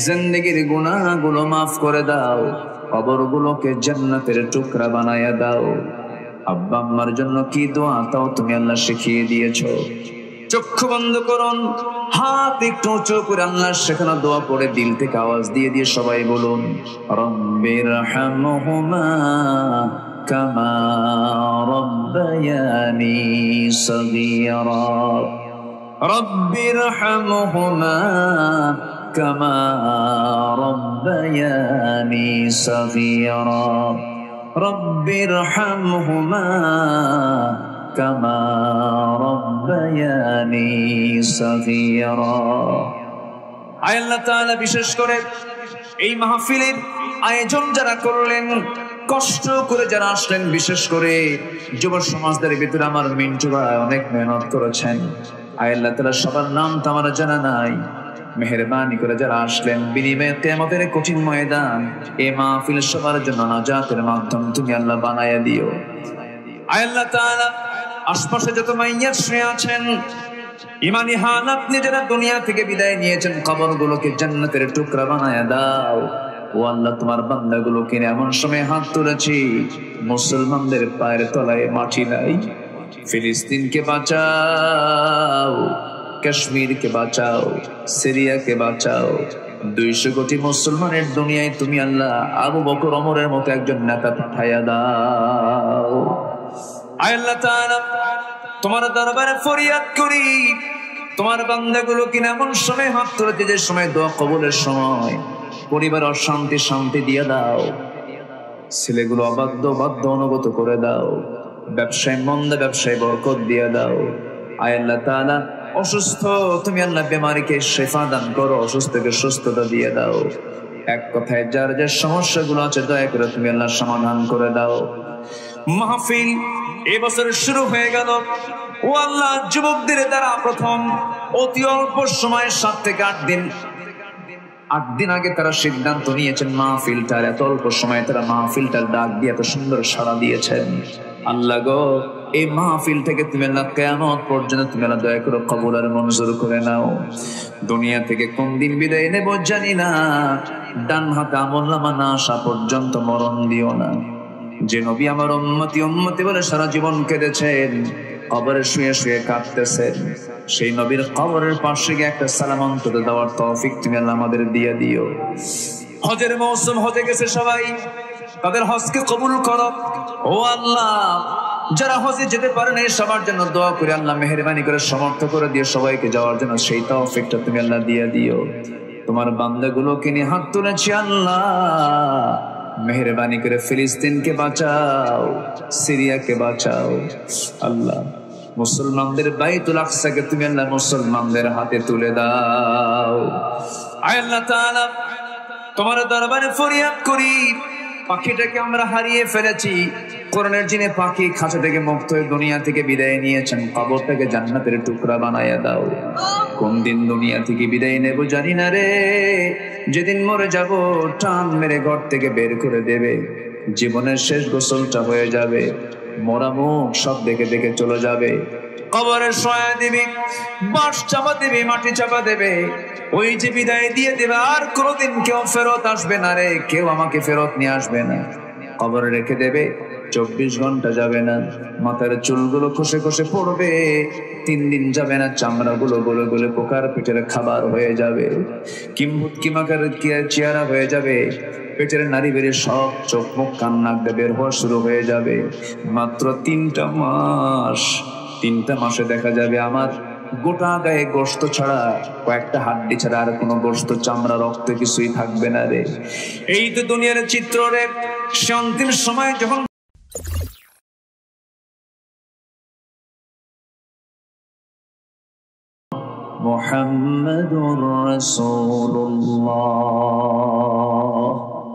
জিন্দেগির গুনাহগুলো মাফ করে দাও, কবরগুলোকে জান্নাতের টুকরা বানায়া দাও। আব্বা আম্মার জন্য কি দোয়া তাও তুমি আল্লাহ শিখিয়ে দিয়েছো। চক্ষু বন্ধ করুন, হাত একটু উঁচু করে আল্লাহ শেখানো দোয়া পড়ে দিল থেকে আওয়াজ দিয়ে দিয়ে সবাই বলুন, রব্বিরহামহুমা কামা রব্বায়ানি সগীরা, রব্বিরহামহুমা কামা রব্বায়ানি সগীরা, রব্বিরহামহুমা কামা রব্বায়ানি সগীরা। আল্লাহ তাআলা বিশেষ করে এই মাহফিলের আয়োজন যারা করলেন, কষ্ট করে যারা আসলেন, বিশেষ করে যুব সমাজদের ভিতরে আমার মিন্টু ভাই অনেক মেহনত করেছেন। আল্লাহ তাআলা সবার নাম তো আমার জানা নাই, মেহেরবানি করে যারা আসলেন, বিনিময়ে কিয়ামতের কঠিন ময়দান এই মাহফিল সবার জন্য নাজাতের মাধ্যম তুমি আল্লাহ বানায়া দিও। আয় আল্লাহ তাআলা আশপাশে যত মাইয়াত শুয়ে আছেন ইমানি হালাত নিজেরা দুনিয়া থেকে বিদায় নিয়েছেন, কবরগুলোকে জান্নাতের টুকরা বানায়া দাও। ও আল্লাহ, তোমার বান্দাগুলোকে এমন সময় হাত তুলেছি মুসলমানদের পায়ের তলায় মাটি নাই। ফিলিস্তিনকে বাঁচাও, কাশ্মীরকে বাঁচাও, সিরিয়াকে বাঁচাও। 200 কোটি মুসলমানের দুনিয়ায় তুমি আল্লাহ আবু বকর ওমরের মতো একজন নেতা পাঠাইয়া দাও। আয় আল্লাহ তাআলা তোমার দরবারে ফরিয়াদ করি, তোমার বান্দাগুলো কিনা এমন সময় হাত তুলেছে যে সময় দোয়া কবুলের সময়, পরিবার অশান্তি শান্তি দিয়ে দাও, ছেলেগুলো অবাধ্য বাধ্য অনুগত করে দাও, ব্যবসায় মন্দা ব্যবসায় বরকত দিয়ে দাও। আয় আল্লাহ তাআলা অসুস্থ তুমি আল্লাহ বেমারিকে শেফা দান করো, অসুস্থকে সুস্থতা দিয়ে দাও। এক কথায় যার যে সমস্যাগুলো আছে দয়া করে তুমি আল্লাহ সমাধান করে দাও। মাহফিল এবছর শুরু হয়ে গেল, ও আল্লাহ যুবকদের দ্বারা প্রথম অতি অল্প সময় 7 থেকে 8 দিন আগে তারা সিদ্ধান্ত নিয়েছেন মাহফিলটার, এত অল্প সময় তারা মাহফিলটার ডাক দিয়ে এত সুন্দর সাড়া দিয়েছেন। আল্লাহ গো, এই মাহফিল থেকে তুমি আল্লাহ কিয়ামত পর্যন্ত তুমি আল্লাহ দয়া করে কবুল আর মঞ্জুর করে নাও। দুনিয়া থেকে কোন দিন বিদায় নেব জানি না, ডান হাতে আমলনামা না আসা পর্যন্ত মরণ দিও না। যে নবী আমার উম্মতি উম্মতি বলে সারা জীবন কেঁদেছেন, কবরে শুয়ে শুয়ে কাঁদতেছেন, সেই নবীর কবরের পাশে গিয়ে একটা সালাম অন্তত দেওয়ার তৌফিক তুমি আল্লাহ আমাদের দিয়ে দিও। হজের মৌসুম, হজে গেছে সবাই, তাদের হজকে কবুল করো। ও আল্লাহ, যারা হজে যেতে পারে না সবার জন্য দোয়া করে আল্লাহ মেহেরবানি করে সমর্থ করে দিও, সবাইকে যাওয়ার জন্য সেই তৌফিকটা তুমি আল্লাহ দিয়ে দিও। তোমার বান্দাগুলোকে নিয়ে হাত তুলেছি আল্লাহ, মেহেরবানি করে ফিলিস্তিনকে বাঁচাও, সিরিয়াকে বাঁচাও। আল্লাহ মুসলমানদের বাইতুল আকসাকে তুমি আল্লাহ মুসলমানদের হাতে তুলে দাও। আয় আল্লাহ তাআলা তোমার দরবারে ফরিয়াদ করি, পাখিটাকে আমরা হারিয়ে ফেলেছি। কোরআনের জিনে পাখি খাঁচা থেকে মুক্ত হয়ে দুনিয়া থেকে বিদায় নিয়েছেন, কবরটাকে জান্নাতের টুকরা বানায়া দাও। কোন দিন দুনিয়া থেকে বিদায় নেব জানি না রে, যেদিন মরে যাব টান মেরে ঘর থেকে বের করে দেবে, জীবনের শেষ গোসলটা হয়ে যাবে, মরা মুখ সব দেখে দেখে চলে যাবে। কবরের শোয়া দিবি, বাঁশ চাপা দিবি, মাটি চাপা দেবে, ওই যে বিদায় দিয়ে দেবে। আর কোনোদিন কেউ ফেরত আসবে না রে, কেউ আমাকে ফেরত নিয়ে আসবে না। কবরে রেখে দেবে, 24 ঘন্টা যাবে না, মাথার চুলগুলো খসে খসে পড়বে, 3 দিন যাবে না, চামড়াগুলো গলে গলে পোকার পেটের খাবার হয়ে যাবে, কিম্ভূত কিমাকার চেহারা হয়ে যাবে, পেটের নারী বেড়ে সব চোখ মুখ কান নাক বের হওয়া শুরু হয়ে যাবে। মাত্র 3টা মাসে দেখা যাবে আমার গোটা গায়ে গোশত ছাড়া, কয়েকটা হাড্ডি ছাড়া আর কোনো গোশত চামড়া রক্ত কিছুই থাকবে না রে। এই তো দুনিয়ার চিত্র রে। সে অন্তিম সময় যখন মুহাম্মাদুর রাসূলুল্লাহ